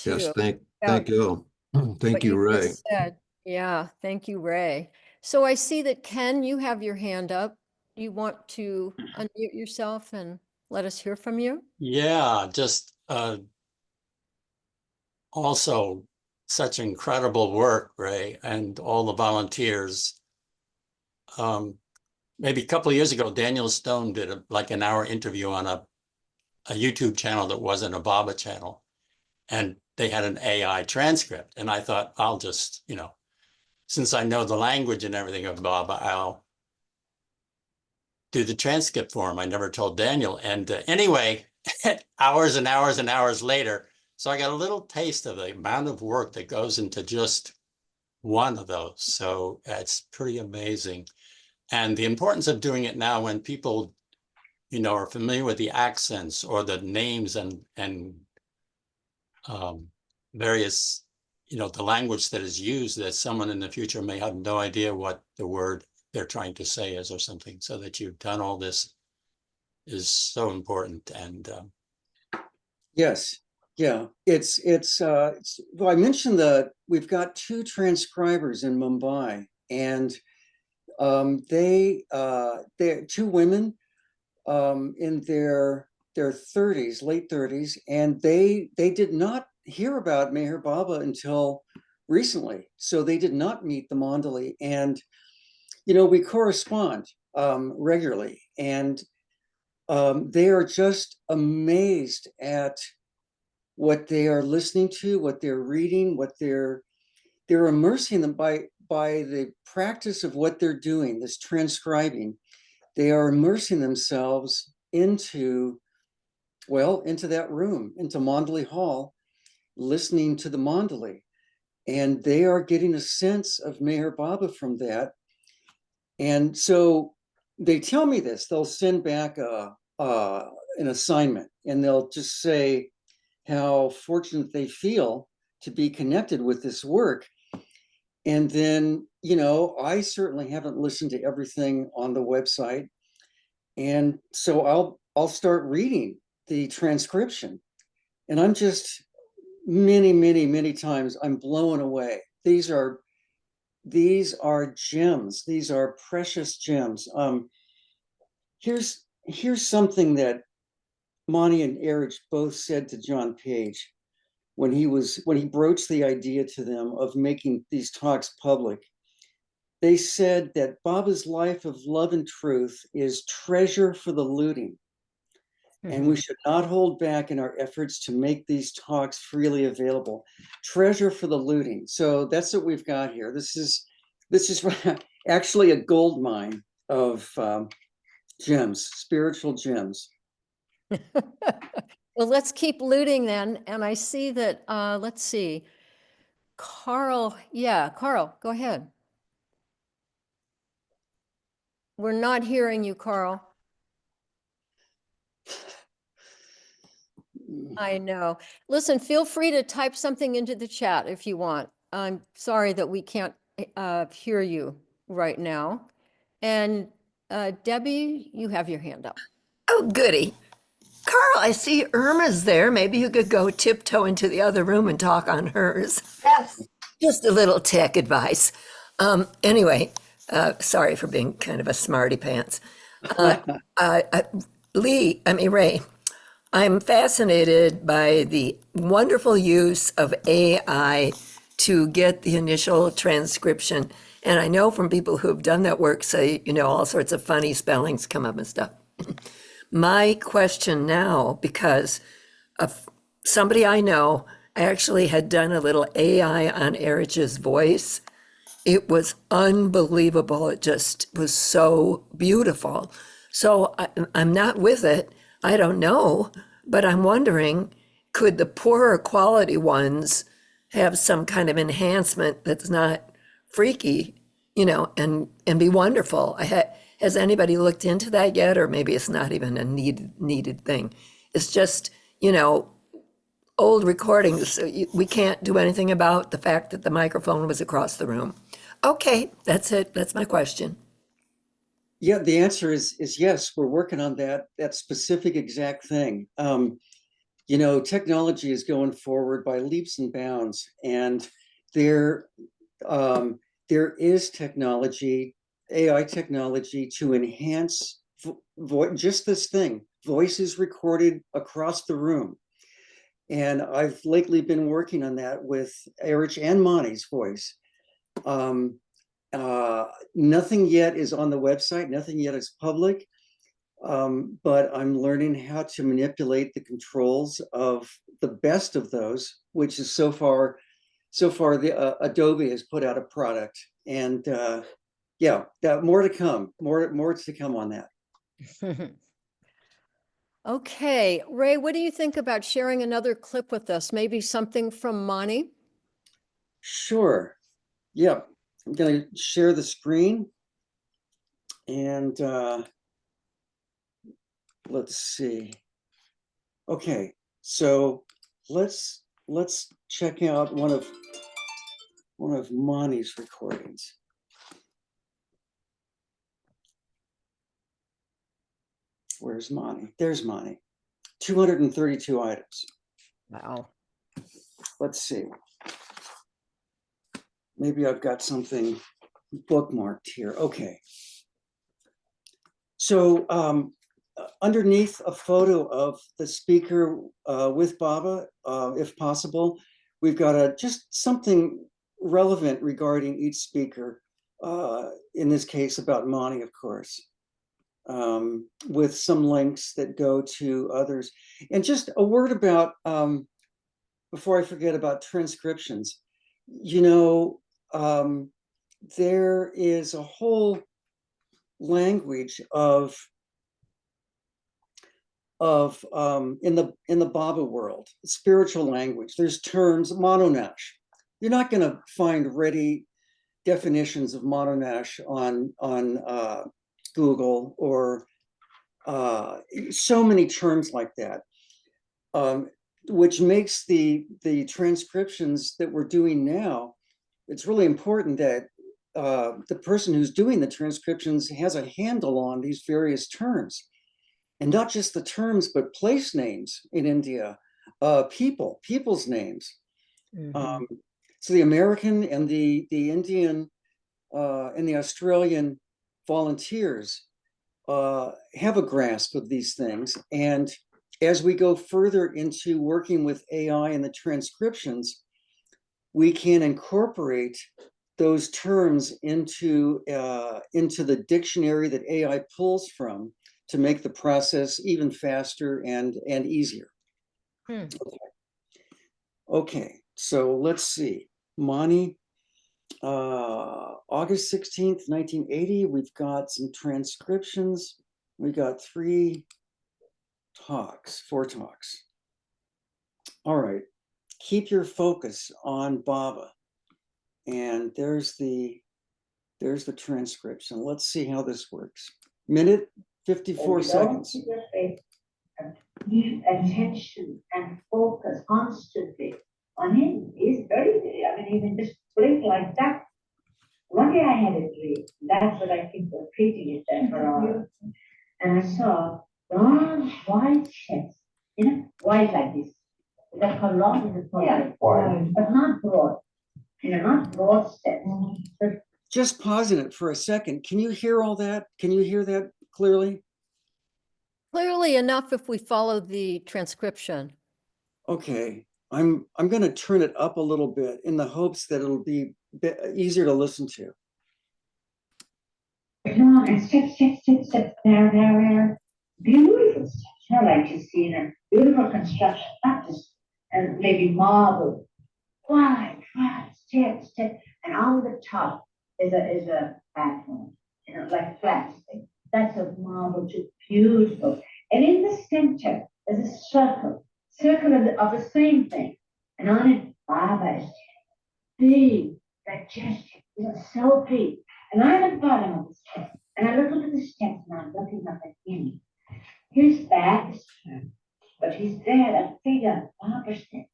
Yes, too. thank you. Thank What you, you Ray. just said. Yeah, thank you, Ray. So I see that Ken, you have your hand up. You want to unmute yourself and let us hear from you? Yeah, just also such incredible work, Ray, and all the volunteers. Maybe a couple of years ago, Daniel Stone did like an hour interview on a YouTube channel that wasn't a Baba channel. And they had an AI transcript. And I thought, I'll just, since I know the language and everything of Baba, I'll do the transcript for him. I never told Daniel. And anyway, hours and hours and hours later, so I got a little taste of the amount of work that goes into just one of those. So it's pretty amazing. And the importance of doing it now when people, are familiar with the accents or the names and various, the language that is used, that someone in the future may have no idea what the word they're trying to say is or something. So that you've done all this is so important. And Yes, yeah, well, I mentioned we've got two transcribers in Mumbai, and they're two women in their 30s, late 30s, and they did not hear about Meher Baba until recently. So they did not meet the Mandali, and we correspond regularly, and they are just amazed at what they are listening to, what they're reading, what they're immersing them by the practice of what they're doing, this transcribing. They are immersing themselves into that room, into Mandali Hall, listening to the Mandali. And they are getting a sense of Meher Baba from that. And so they tell me this, they'll send back an assignment, and they'll just say how fortunate they feel to be connected with this work. And then, I certainly haven't listened to everything on the website. And so I'll start reading the transcription. And I'm just many, many, many times I'm blown away. These are gems. These are precious gems. Here's something that Monty and Erich both said to John Page when he broached the idea to them of making these talks public. They said that Baba's life of love and truth is treasure for the looting. And we should not hold back in our efforts to make these talks freely available. Treasure for the looting. So that's what we've got here. This is actually a gold mine of gems, spiritual gems. Well, let's keep looting then. And I see that, let's see. Carl, go ahead. We're not hearing you, Carl. I know. Listen, feel free to type something into the chat if you want. I'm sorry that we can't hear you right now. And Debbie, you have your hand up. Oh, goody. Carl, I see Irma's there. Maybe you could go tiptoe into the other room and talk on hers. Yes. Just a little tech advice. Anyway, sorry for being kind of a smarty pants. Ray, I'm fascinated by the wonderful use of AI to get the initial transcription. And I know from people who have done that work say, all sorts of funny spellings come up and stuff. My question now, because of somebody I know actually had done a little AI on Erich's voice. It was unbelievable. It just was so beautiful. So I'm not with it. I don't know, but I'm wondering, could the poorer quality ones have some kind of enhancement that's not freaky, and be wonderful? Has anybody looked into that yet? Or maybe it's not even a needed thing. It's just, old recordings. We can't do anything about the fact that the microphone was across the room. Okay, that's it. That's my question. Yeah, the answer is yes. We're working on that specific exact thing. Technology is going forward by leaps and bounds, and there is technology, AI technology, to enhance just this thing. Voices recorded across the room, and I've lately been working on that with Erich and Monty's voice. Nothing yet is on the website, nothing yet is public, but I'm learning how to manipulate the controls of the best of those, which is so far the Adobe has put out a product, and more to come, more to come on that. Okay, Ray, what do you think about sharing another clip with us? Maybe something from Monty? Sure. Yeah, I'm going to share the screen, and let's see. Okay, so let's check out one of Monty's recordings. Where's Monty? There's Monty. 232 items. Wow. Let's see. Maybe I've got something bookmarked here. Okay. So underneath a photo of the speaker with Baba, if possible, we've got just something relevant regarding each speaker. In this case, about Monty, of course, with some links that go to others. And just a word about, before I forget, about transcriptions. There is a whole language of in the Baba world, spiritual language. There's terms, mononash. You're not going to find ready definitions of mononash on Google, or so many terms like that, which makes the transcriptions that we're doing now. It's really important that the person who's doing the transcriptions has a handle on these various terms, and not just the terms, but place names in India, people's names. Mm-hmm. So the American and the Indian and the Australian volunteers have a grasp of these things. And as we go further into working with AI and the transcriptions, we can incorporate those terms into the dictionary that AI pulls from, to make the process even faster and easier. Okay, so let's see. Monty, August 16th, 1980, we've got some transcriptions. We got 4 talks. All right, keep your focus on Baba. And there's the transcription. Let's see how this works. Minute 54 seconds. give attention and focus constantly on him. He's very, I mean, even just blink like that. One day I had a dream. That's what I think we're treating it there for all. And I saw long white steps, white like this. That's how long is it? Yeah, wide, but not broad. Not broad steps. But Just pausing it for a second. Can you hear all that? Can you hear that clearly? Clearly enough if we follow the transcription. Okay, I'm going to turn it up a little bit in the hopes that it'll be easier to listen to. long and step, there. Beautiful steps. Like you see in a beautiful construction, not just and maybe marble. Wide, step, and on the top is a platform, like plastic. That's a marble, just beautiful. And in the center is a circle of the same thing. And on it, Baba is big, majestic, so big. And I'm at the bottom of the steps, and I look at the steps, and I'm looking up at him. His back is turned, but he's there, a figure, Baba steps.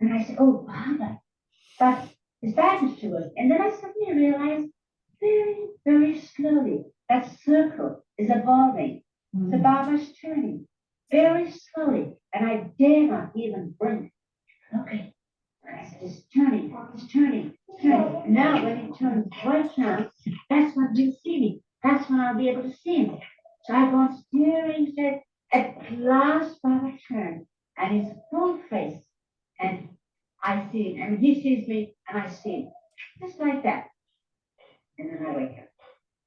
And I said, oh, Baba. But his back is to us. And then I suddenly realized very, very slowly that circle is evolving. The Baba's turning very slowly. And I dare not even blink. Okay. And I said, it's turning. And now when it turns right now, that's when he'll see me. That's when I'll be able to see him. So I go on staring, at last Baba turned and his full face. And I see him, and he sees me, and I see him. Just like that. And then I wake up.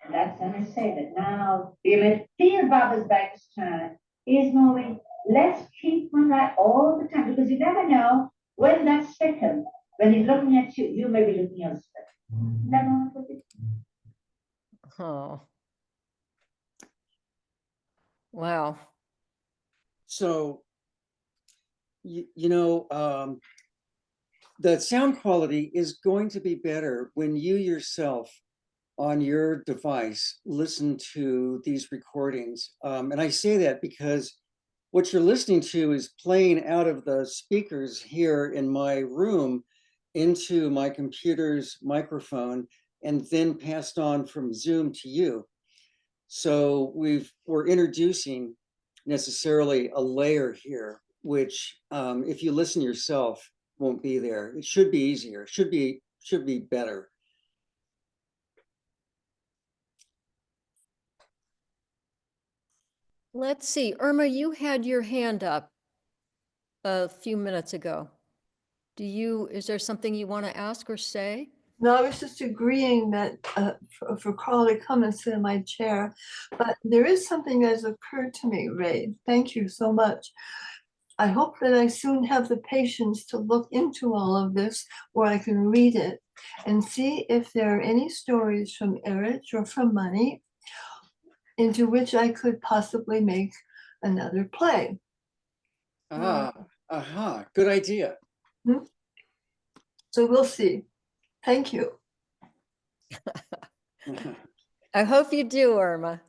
And that's when I say that now, feel Baba's back is turned. He's moving. Let's keep on that all the time, because you never know when that second, when he's looking at you, you may be looking elsewhere. Never know what it is. Oh. Wow. So, the sound quality is going to be better when you yourself on your device listen to these recordings. And I say that because what you're listening to is playing out of the speakers here in my room into my computer's microphone and then passed on from Zoom to you. So we're introducing necessarily a layer here, which if you listen yourself, won't be there. It should be easier, should be better. Let's see, Irma, you had your hand up a few minutes ago. Is there something you want to ask or say? No, I was just agreeing that for Carl to come and sit in my chair, but there is something that has occurred to me, Ray. Thank you so much. I hope that I soon have the patience to look into all of this where I can read it and see if there are any stories from Erich or from Money into which I could possibly make another play. Good idea. So we'll see. Thank you. I hope you do, Irma.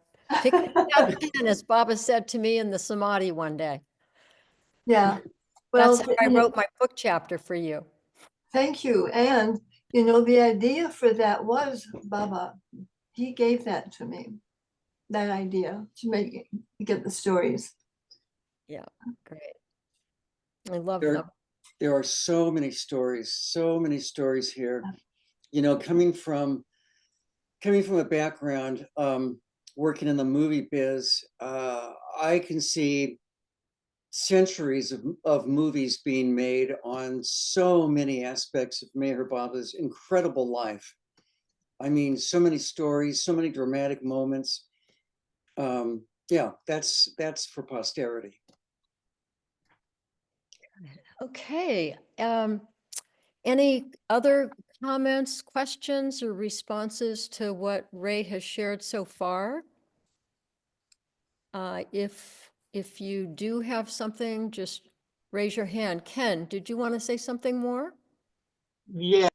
Pick it up again, as Baba said to me in the Samadhi one day. Yeah. Well, that's how I wrote my book chapter for you. Thank you. And, the idea for that was Baba. He gave that to me, that idea to get the stories. Yeah, great. I love them. them. There are so many stories here. Coming from a background, working in the movie biz, I can see centuries of movies being made on so many aspects of Meher Baba's incredible life. I mean, so many stories, so many dramatic moments. Yeah, that's for posterity. Okay. Any other comments, questions, or responses to what Ray has shared so far? If you do have something, just raise your hand. Ken, did you want to say something more? Yeah.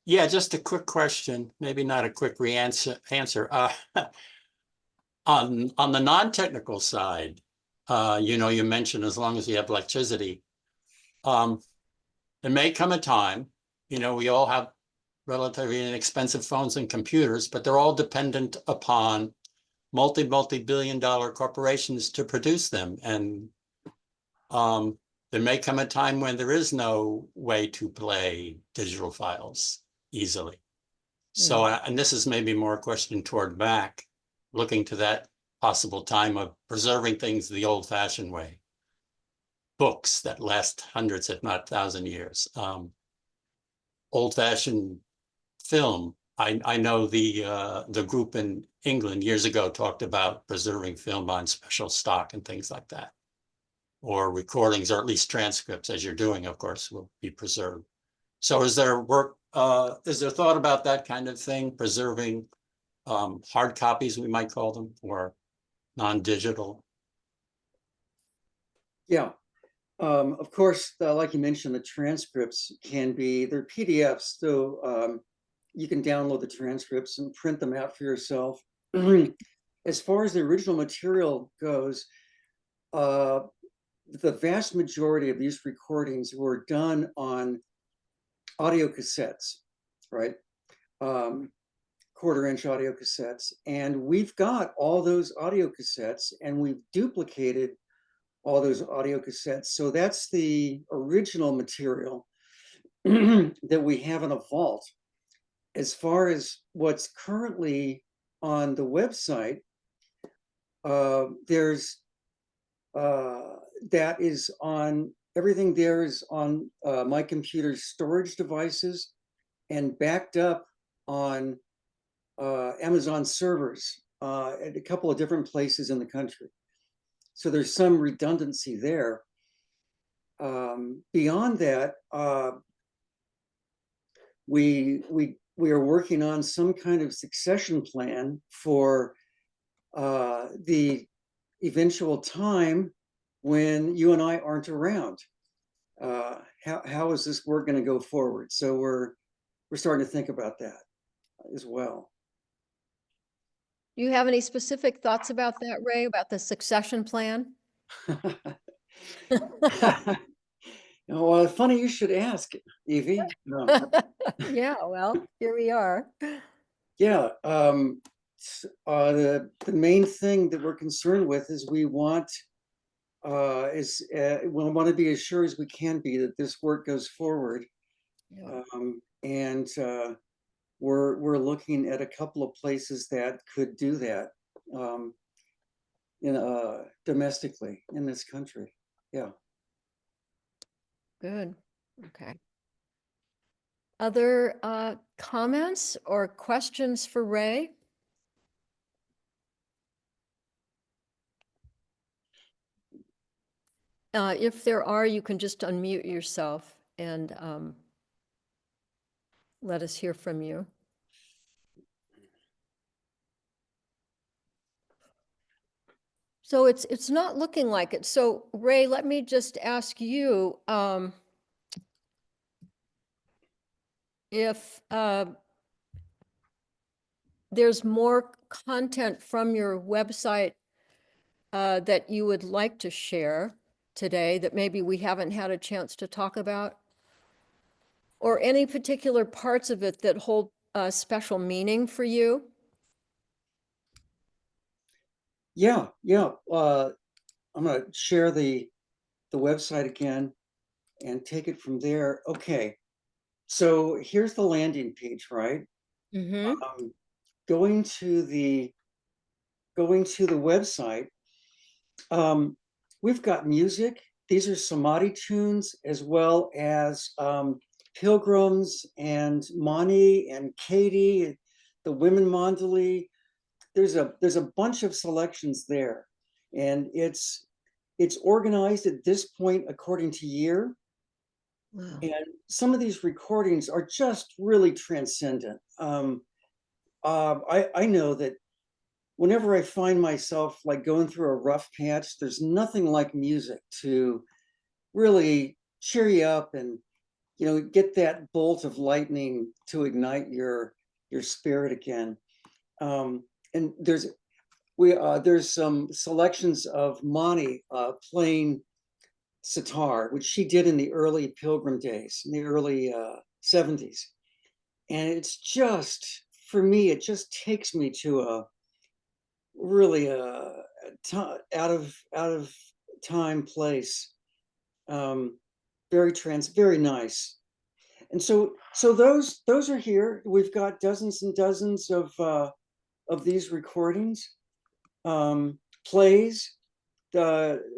Yeah, just a quick question, maybe not a quick answer. On the non-technical side, You mentioned as long as you have electricity. There may come a time, we all have relatively inexpensive phones and computers, but they're all dependent upon multi-billion-dollar corporations to produce them. And there may come a time when there is no way to play digital files easily. So, and this is maybe more a question toward Mac, looking to that possible time of preserving things the old-fashioned way. Books that last hundreds, if not 1,000 years. Old-fashioned film. I know the group in England years ago talked about preserving film on special stock and things like that. Or recordings, or at least transcripts, as you're doing, of course, will be preserved. So is there thought about that kind of thing, preserving hard copies, we might call them, or non-digital? Yeah. Of course, like you mentioned, the transcripts they're PDFs, so you can download the transcripts and print them out for yourself. As far as the original material goes, the vast majority of these recordings were done on audio cassettes, right? Quarter-inch audio cassettes. And we've got all those audio cassettes, and we've duplicated all those audio cassettes. So that's the original material that we have in a vault. As far as what's currently on the website, everything there is on my computer's storage devices and backed up on Amazon servers at a couple of different places in the country. So there's some redundancy there. Beyond that, we are working on some kind of succession plan for the eventual time when you and I aren't around. How is this work going to go forward? So we're starting to think about that as well. Do you have any specific thoughts about that, Ray, about the succession plan? Well, funny you should ask, Evie. Yeah, well, here we are. Yeah, the main thing that we're concerned with is we want to be as sure as we can be that this work goes forward. Yeah. And we're looking at a couple of places that could do that domestically in this country. Yeah. Good. Okay. Other comments or questions for Ray? If there are, you can just unmute yourself and let us hear from you. So it's not looking like it. So Ray, let me just ask you if there's more content from your website that you would like to share today that maybe we haven't had a chance to talk about, or any particular parts of it that hold special meaning for you? Yeah. I'm going to share the website again and take it from there. Okay. So here's the landing page, right? Mm-hmm. Going to the website, we've got music. These are Samadhi tunes, as well as Pilgrims and Mani and Katie, the Women Mandali. There's a bunch of selections there, and it's organized at this point according to year. Wow. And some of these recordings are just really transcendent. I know that whenever I find myself like going through a rough patch, there's nothing like music to really cheer you up and, get that bolt of lightning to ignite your spirit again. And there's some selections of Monty playing sitar, which she did in the early Pilgrim days, in the early 70s. And it's just, for me, it just takes me to a really out of time place. Very nice. And so those are here. We've got dozens and dozens of these recordings, plays,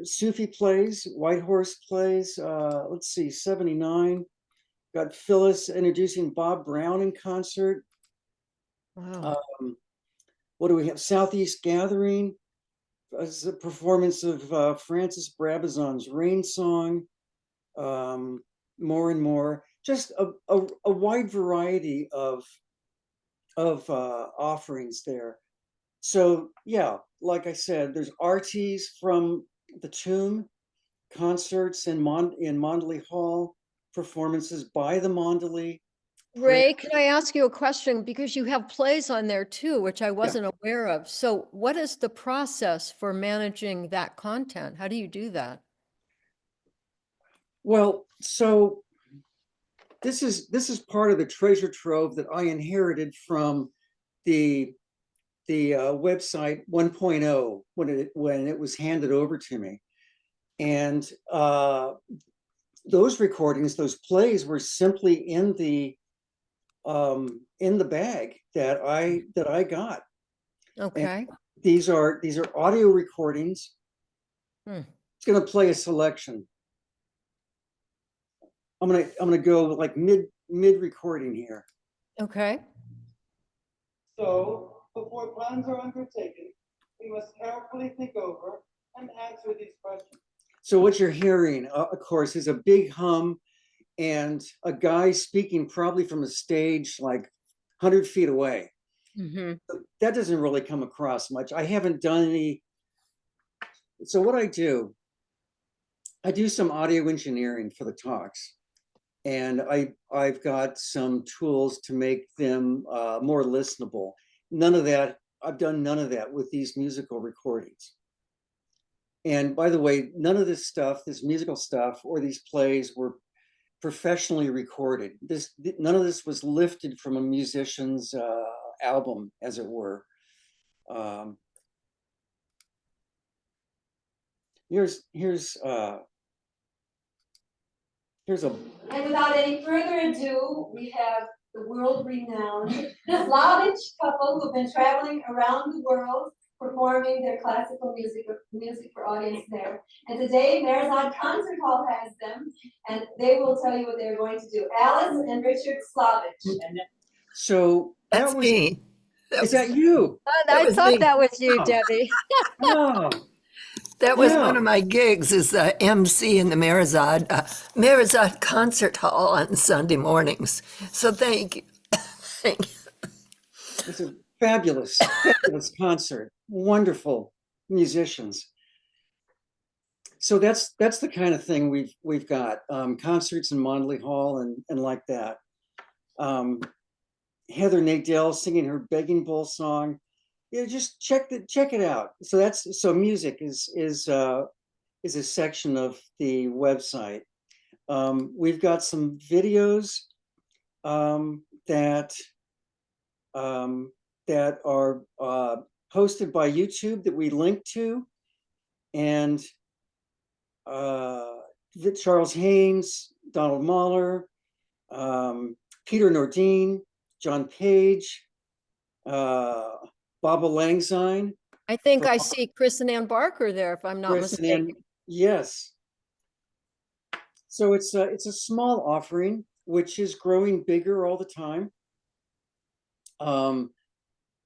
Sufi plays, White Horse plays. Let's see, 79. Got Phyllis introducing Bob Brown in concert. Wow. What do we have? Southeast Gathering as a performance of Francis Brabazon's Rain Song. More and more, just a wide variety of offerings there. So yeah, like I said, there's arties from the Tomb, concerts in Mondley Hall, performances by the Mondley. Ray, can I ask you a question? Because you have plays on there too, which I wasn't aware of. So what is the process for managing that content? How do you do that? Well, so this is part of the treasure trove that I inherited from the website 1.0 when it was handed over to me. And those recordings, those plays were simply in the bag that I got. Okay. And these are audio recordings. It's going to play a selection. I'm gonna go like mid recording here. Okay. So, before plans are undertaken, we must carefully think over and answer these questions. So what you're hearing, of course, is a big hum and a guy speaking probably from a stage like 100 feet away. That doesn't really come across much. I haven't done any. So what I do some audio engineering for the talks. And I've got some tools to make them more listenable. I've done none of that with these musical recordings. And by the way, none of this stuff, this musical stuff or these plays were professionally recorded. None of this was lifted from a musician's album, as it were. Here's a. And without any further ado, we have the world-renowned Slavic couple who've been traveling around the world performing their classical music for audience there. And today, Merzad Concert Hall has them, and they will tell you what they're going to do. Alice and Richard Slavic. So That's me. Is that you? I thought me. that was you, Oh. Debbie. Oh. That was Yeah. one of my gigs as the MC in the Merzad Concert Hall on Sunday mornings. So thank you. Thank you. It's a fabulous concert. Wonderful musicians. So that's the kind of thing we've got. Concerts in Mondley Hall and like that. Heather Nadell singing her Begging Bowl song. Yeah, just check it out. So music is a section of the website. We've got some videos that are posted by YouTube that we link to, and Charles Haynes, Donald Mahler, Peter Nordine, John Page, Baba Langsyne. I think I see Chris and Ann Barker there, if I'm not mistaken. Yes. So it's a small offering, which is growing bigger all the time.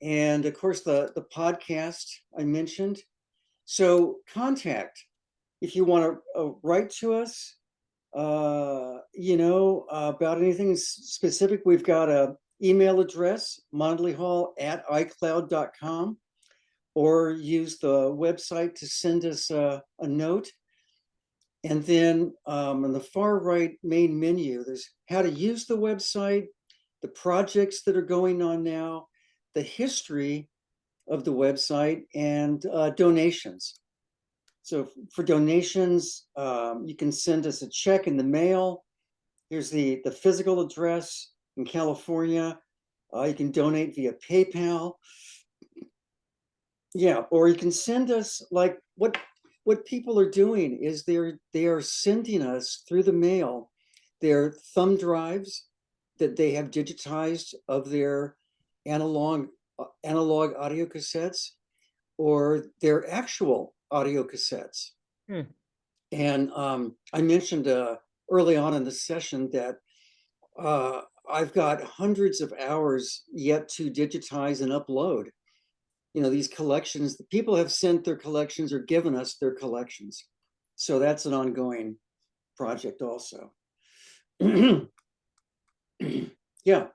And of course the podcast I mentioned. So contact, if you want to write to us, about anything specific. We've got a email address, mondleyhall@icloud.com, or use the website to send us a note. And then on the far right main menu, there's how to use the website, the projects that are going on now, the history of the website, and donations. So for donations, you can send us a check in the mail. Here's the physical address in California. You can donate via PayPal. Yeah, or you can send us, like, what people are doing is they are sending us through the mail their thumb drives that they have digitized of their analog audio cassettes, or their actual audio cassettes. And I mentioned early on in the session that I've got hundreds of hours yet to digitize and upload. You know, these collections, people have sent their collections or given us their collections. So that's an ongoing project also. Yeah.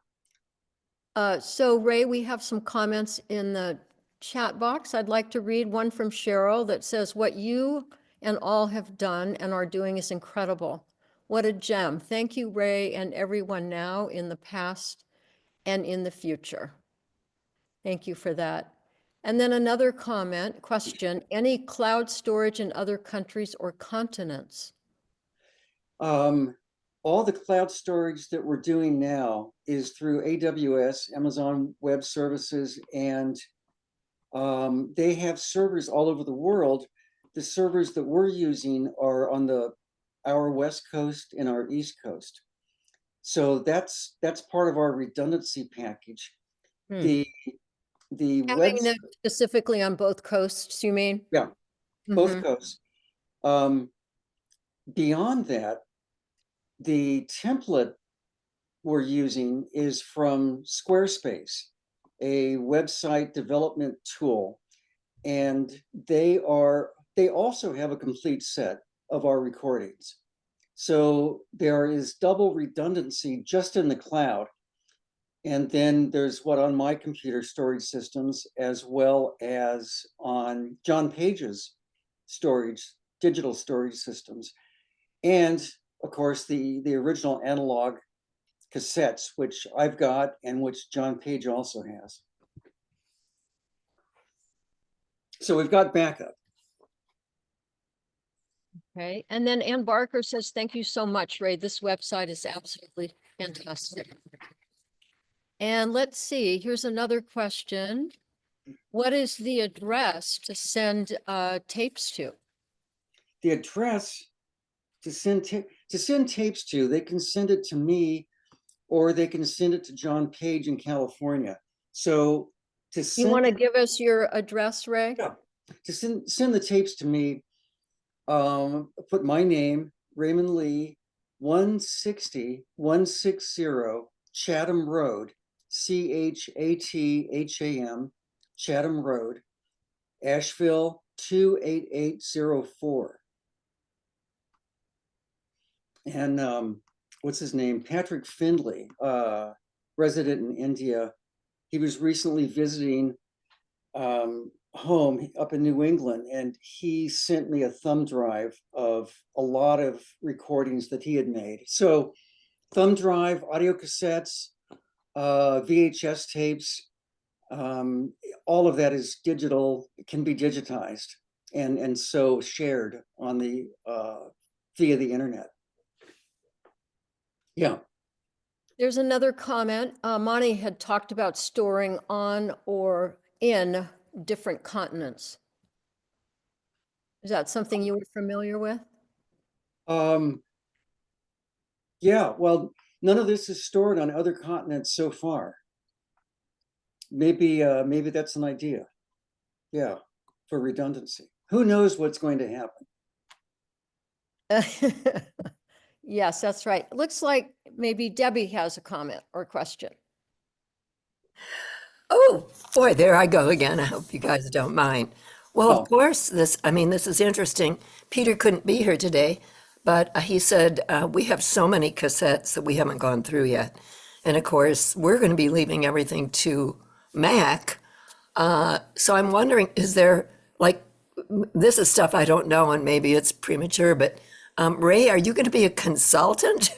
So Ray, we have some comments in the chat box. I'd like to read one from Cheryl that says, "What you and all have done and are doing is incredible. What a gem. Thank you, Ray, and everyone now, in the past, and in the future." Thank you for that. And then another question, any cloud storage in other countries or continents? All the cloud storage that we're doing now is through AWS, Amazon Web Services, and they have servers all over the world. The servers that we're using are on our West Coast and our East Coast. So that's part of our redundancy package. The Having them specifically on both coasts, you mean? Yeah, both coasts. Beyond that, the template we're using is from Squarespace, a website development tool, and they also have a complete set of our recordings. So there is double redundancy just in the cloud. And then there's what on my computer storage systems, as well as on John Page's digital storage systems. And of course, the original analog cassettes, which I've got and which John Page also has. So we've got backup. Okay, and then Ann Barker says, "Thank you so much, Ray. This website is absolutely fantastic." And let's see, here's another question. What is the address to send tapes to? The address to send tapes to, they can send it to me, or they can send it to John Page in California. So to send, you want to give us your address, Ray? Yeah, to send the tapes to me, put my name, Raymond Lee, 160 Chatham Road, CHATHAM, Chatham Road, Asheville 28804. And what's his name? Patrick Findlay, resident in India. He was recently visiting home up in New England, and he sent me a thumb drive of a lot of recordings that he had made. So thumb drive, audio cassettes, VHS tapes, all of that is digital, can be digitized and so shared on the via the internet. Yeah. There's another comment. Monty had talked about storing on or in different continents. Is that something you were familiar with? Yeah, well, none of this is stored on other continents so far. Maybe that's an idea. Yeah, for redundancy. Who knows what's going to happen? Yes, that's right. Looks like maybe Debbie has a comment or question. Oh, boy, there I go again. I hope you guys don't mind. Well, of course, this is interesting. Peter couldn't be here today, but he said, we have so many cassettes that we haven't gone through yet. And of course, we're going to be leaving everything to Mac. So I'm wondering, is there, like, this is stuff I don't know, and maybe it's premature, but Ray, are you going to be a consultant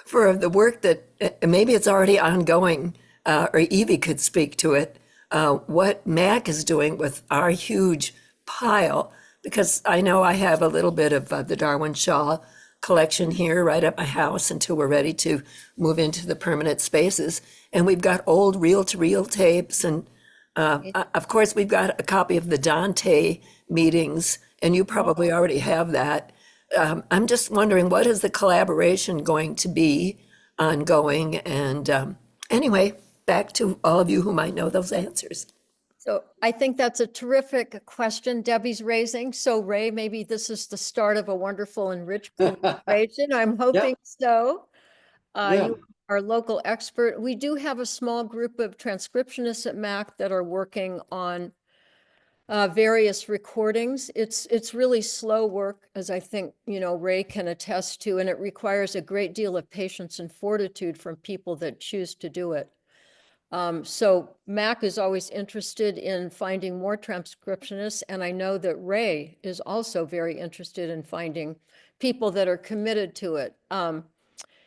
for the work that maybe it's already ongoing, or Evie could speak to it, what Mac is doing with our huge pile, because I know I have a little bit of the Darwin Shaw collection here right at my house until we're ready to move into the permanent spaces. And we've got old reel-to-reel tapes. And of course, we've got a copy of the Dante meetings, and you probably already have that. I'm just wondering, what is the collaboration going to be ongoing? And anyway, back to all of you who might know those answers. So I think that's a terrific question Debbie's raising. So Ray, maybe this is the start of a wonderful and rich conversation. I'm hoping so. Yeah. You are local expert. We do have a small group of transcriptionists at MAC that are working on various recordings. It's really slow work, as I think, Ray can attest to, and it requires a great deal of patience and fortitude from people that choose to do it. So MAC is always interested in finding more transcriptionists, and I know that Ray is also very interested in finding people that are committed to it.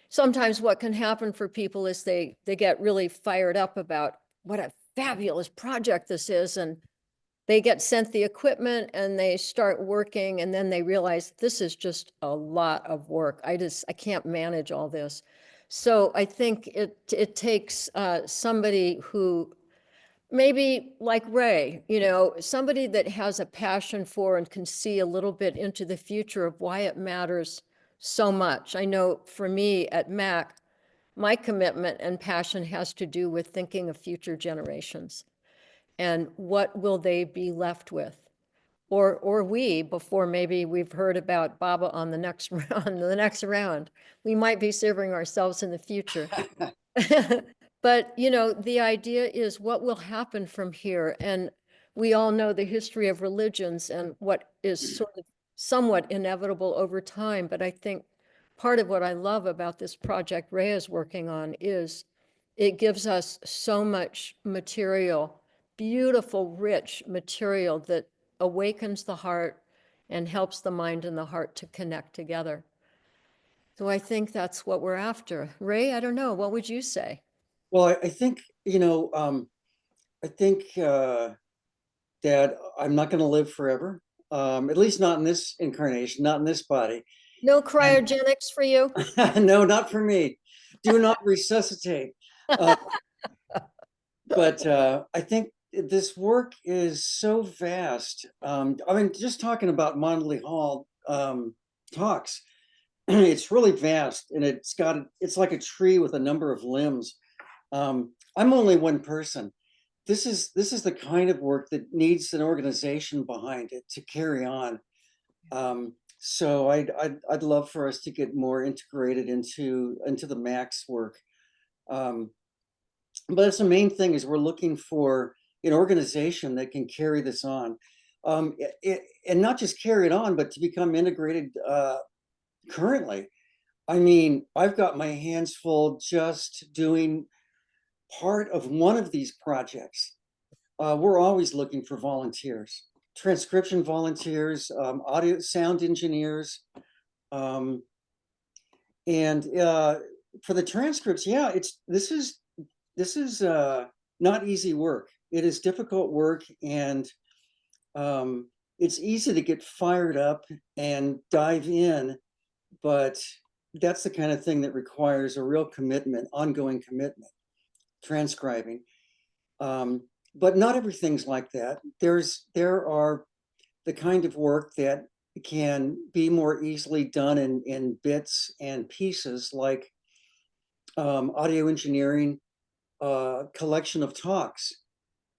Sometimes what can happen for people is they get really fired up about what a fabulous project this is, and they get sent the equipment and they start working, and then they realize this is just a lot of work. I can't manage all this. So I think it takes somebody who maybe like Ray, somebody that has a passion for and can see a little bit into the future of why it matters so much. I know for me at MAC, my commitment and passion has to do with thinking of future generations and what will they be left with. Or we, before maybe we've heard about Baba on the next round, we might be serving ourselves in the future. But, the idea is what will happen from here. And we all know the history of religions and what is sort of somewhat inevitable over time. But I think part of what I love about this project Ray is working on is it gives us so much material, beautiful, rich material that awakens the heart and helps the mind and the heart to connect together. So I think that's what we're after. Ray, I don't know, what would you say? Well, I think, I think that I'm not going to live forever, at least not in this incarnation, not in this body. No cryogenics for you? No, not for me. Do not resuscitate. But I think this work is so vast. I mean, just talking about Mondeley Hall talks, it's really vast, and it's like a tree with a number of limbs. I'm only one person. This is the kind of work that needs an organization behind it to carry on. So I'd love for us to get more integrated into the Max work. But that's the main thing, is we're looking for an organization that can carry this on, and not just carry it on, but to become integrated currently. I mean, I've got my hands full just doing part of one of these projects. We're always looking for volunteers, transcription volunteers, audio sound engineers, and for the transcripts, yeah, this is not easy work. It is difficult work, and it's easy to get fired up and dive in, but that's the kind of thing that requires a real commitment, ongoing commitment, transcribing. But not everything's like that. There are the kind of work that can be more easily done in bits and pieces, like audio engineering, collection of talks.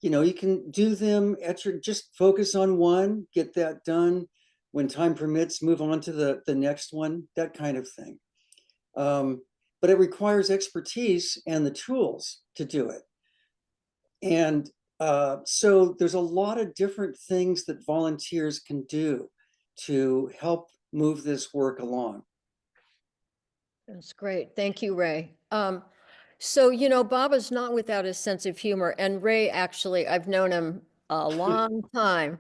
You can do them just focus on one, get that done. When time permits, move on to the next one, that kind of thing. But it requires expertise and the tools to do it. And so there's a lot of different things that volunteers can do to help move this work along. That's great. Thank you, Ray. So, Baba's not without his sense of humor, and Ray, actually, I've known him a long time.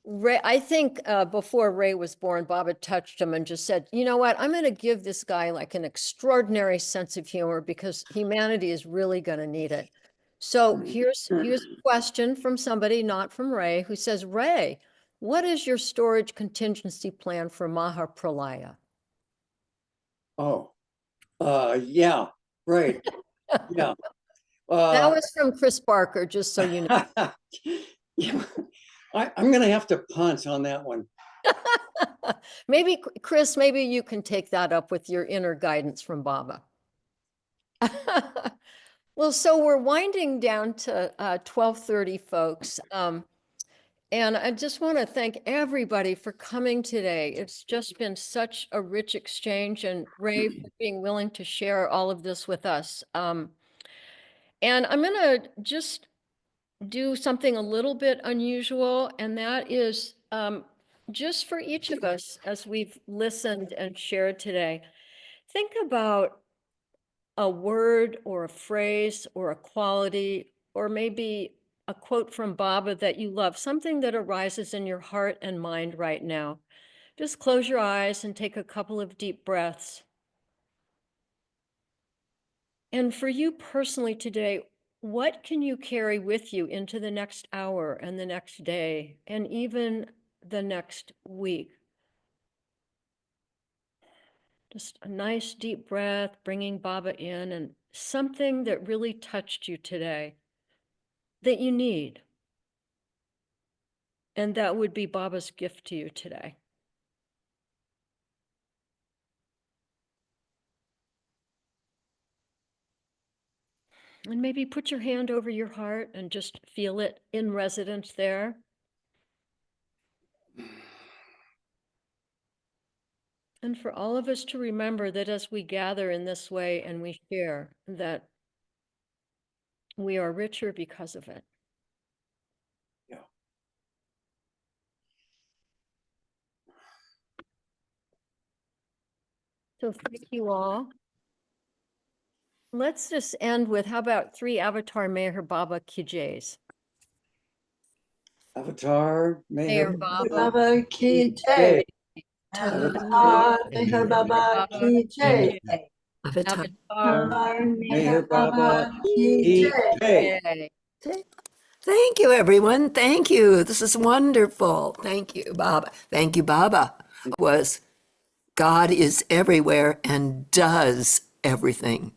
Ray, I think before Ray was born, Baba touched him and just said, you know what, I'm going to give this guy like an extraordinary sense of humor because humanity is really going to need it. So here's a question from somebody, not from Ray, who says, Ray, what is your storage contingency plan for Mahapralaya? Oh, yeah, right. Yeah. That was from Chris Barker, just so you know. Yeah, I'm gonna have to punt on that one. Maybe, Chris, maybe you can take that up with your inner guidance from Baba. Well, so we're winding down to 12:30, folks. And I just want to thank everybody for coming today. It's just been such a rich exchange, and Ray for being willing to share all of this with us. And I'm going to just do something a little bit unusual, and that is just for each of us, as we've listened and shared today, think about a word or a phrase or a quality, or maybe a quote from Baba that you love, something that arises in your heart and mind right now. Just close your eyes and take a couple of deep breaths. And for you personally today, what can you carry with you into the next hour and the next day and even the next week? Just a nice deep breath, bringing Baba in, and something that really touched you today that you need. And that would be Baba's gift to you today. And maybe put your hand over your heart and just feel it in residence there. And for all of us to remember that as we gather in this way and we share, that we are richer because of it. Yeah. So thank you all. Let's just end with, how about 3 Avatar Meher Baba Ki Jays? Avatar, Meher Meher Baba. Baba ki Jai. jai. Avatar Meher Baba ki jai. Avatar. Avatar Meher Meher Baba ki jai. Jai. Thank you, everyone. Thank you. This is wonderful. Thank you, Baba. Thank you, Baba. Was God is everywhere and does everything.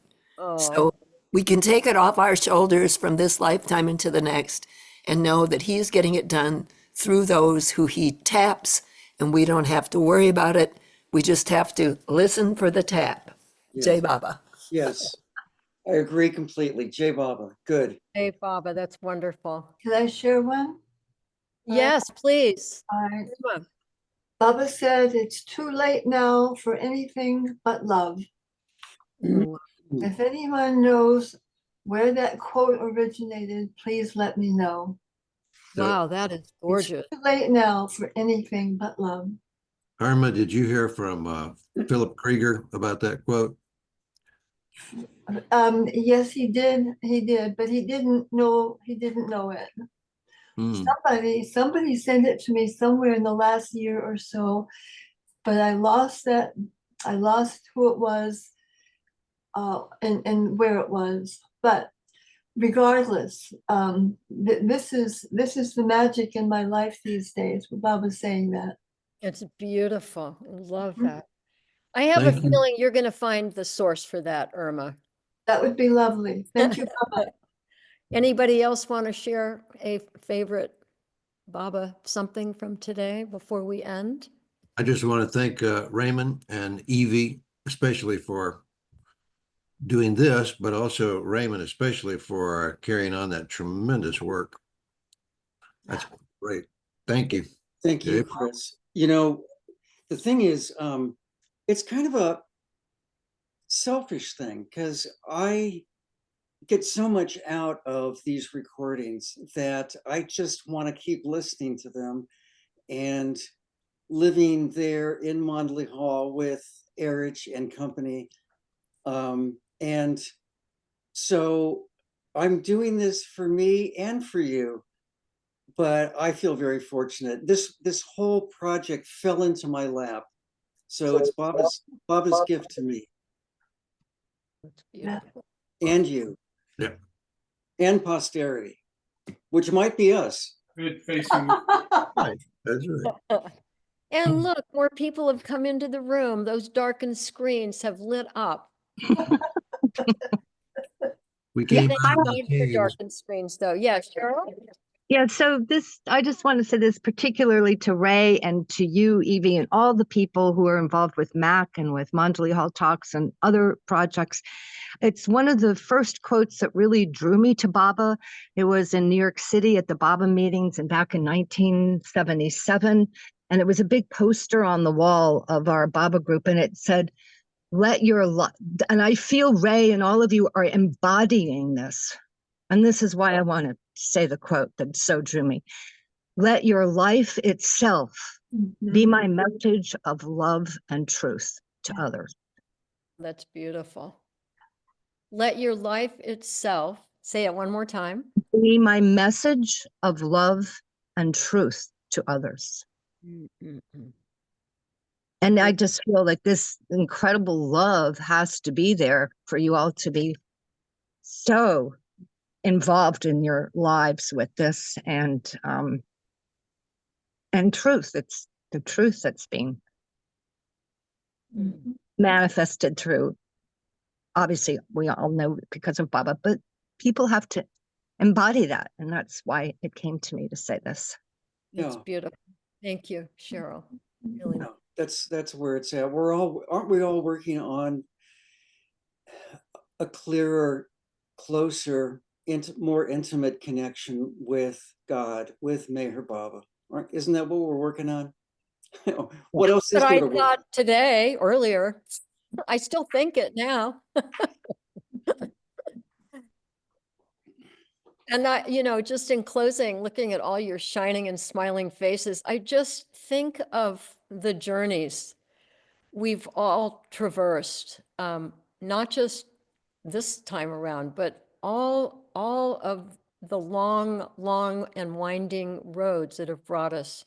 So we can take it off our shoulders from this lifetime into the next and know that He's getting it done through those who He taps, and we don't have to worry about it. We just have to listen for the tap. Yes. Jai Baba. Yes, I agree completely. Jai Baba, good. Hey, Baba, that's wonderful. Can I share one? Yes, please. All right. Come on. Baba said it's too late now for anything but love. Ooh, If anyone knows where that quote originated, please let me know. wow, that is gorgeous. It's too late now for anything but love. Irma, did you hear from Philip Krieger about that quote? Yes, he did, but he didn't know it. Hmm. Somebody sent it to me somewhere in the last year or so, but I lost who it was, and where it was. But regardless, this is the magic in my life these days. Baba's saying that. It's beautiful. I love Mhm. that. I have a Thank you. feeling you're going to find the source for that, Irma. That would be lovely. Thank you, Baba. Anybody else want to share a favorite Baba something from today before we end? I just want to thank Raymond and Evie, especially for doing this, but also Raymond, especially for carrying on that tremendous work. That's great. Thank you. Thank you, Jai. Chris. You know, the thing is, it's kind of a selfish thing because I get so much out of these recordings that I just want to keep listening to them and living there in Mondley Hall with Erich and company. And so I'm doing this for me and for you, but I feel very fortunate. This whole project fell into my lap. So it's Baba's gift to me That's beautiful. and you. Yeah. and posterity, which might be us. Facing, Right, that's right. And look, more people have come into the room. Those darkened screens have lit up. We came Thank out you, of the God, for caves. darkened screens, though. Yes, Cheryl? Yeah, so this, I just want to say this particularly to Ray and to you, Evie, and all the people who are involved with MAC and with Mondeley Hall Talks and other projects. It's one of the first quotes that really drew me to Baba. It was in New York City at the Baba meetings and back in 1977. And it was a big poster on the wall of our Baba group. And it said, let your light, and I feel Ray and all of you are embodying this. And this is why I want to say the quote that so drew me. Let your life itself be my message of love and truth to others. That's beautiful. Let your life itself, say it one more time. Be my message of love and truth to others. And I just feel like this incredible love has to be there for you all to be so involved in your lives with this and truth. It's the truth that's being manifested through, obviously we all know because of Baba, but people have to embody that. And that's why it came to me to say this. It's Yeah. beautiful. Thank you, Cheryl. Really. Yeah, that's where it's at. Aren't we all working on a clearer, closer, more intimate connection with God, with Meher Baba? Isn't that what we're working on? What else is But there I to work thought today, earlier, I still think it now. And just in closing, looking at all your shining and smiling faces, I just think of the journeys we've all traversed, not just this time around, but all of the long, long and winding roads that have brought us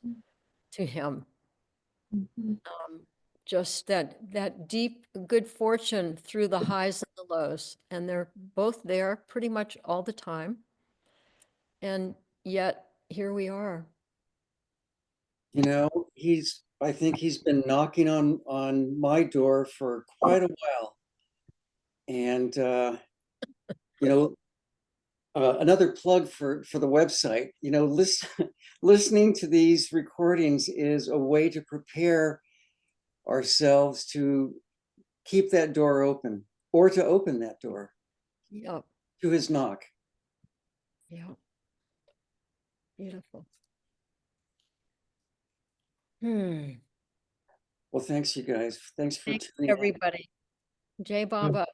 to him. Just that deep good fortune through the highs and the lows, and they're both there pretty much all the time. And yet here we are. I think he's been knocking on my door for quite a while. And another plug for the website, listening to these recordings is a way to prepare ourselves to keep that door open or to open that door Yep. to his knock. Yeah. Beautiful. Well, thanks, you guys. Thanks for Thanks, tuning in. everybody. Jai Baba.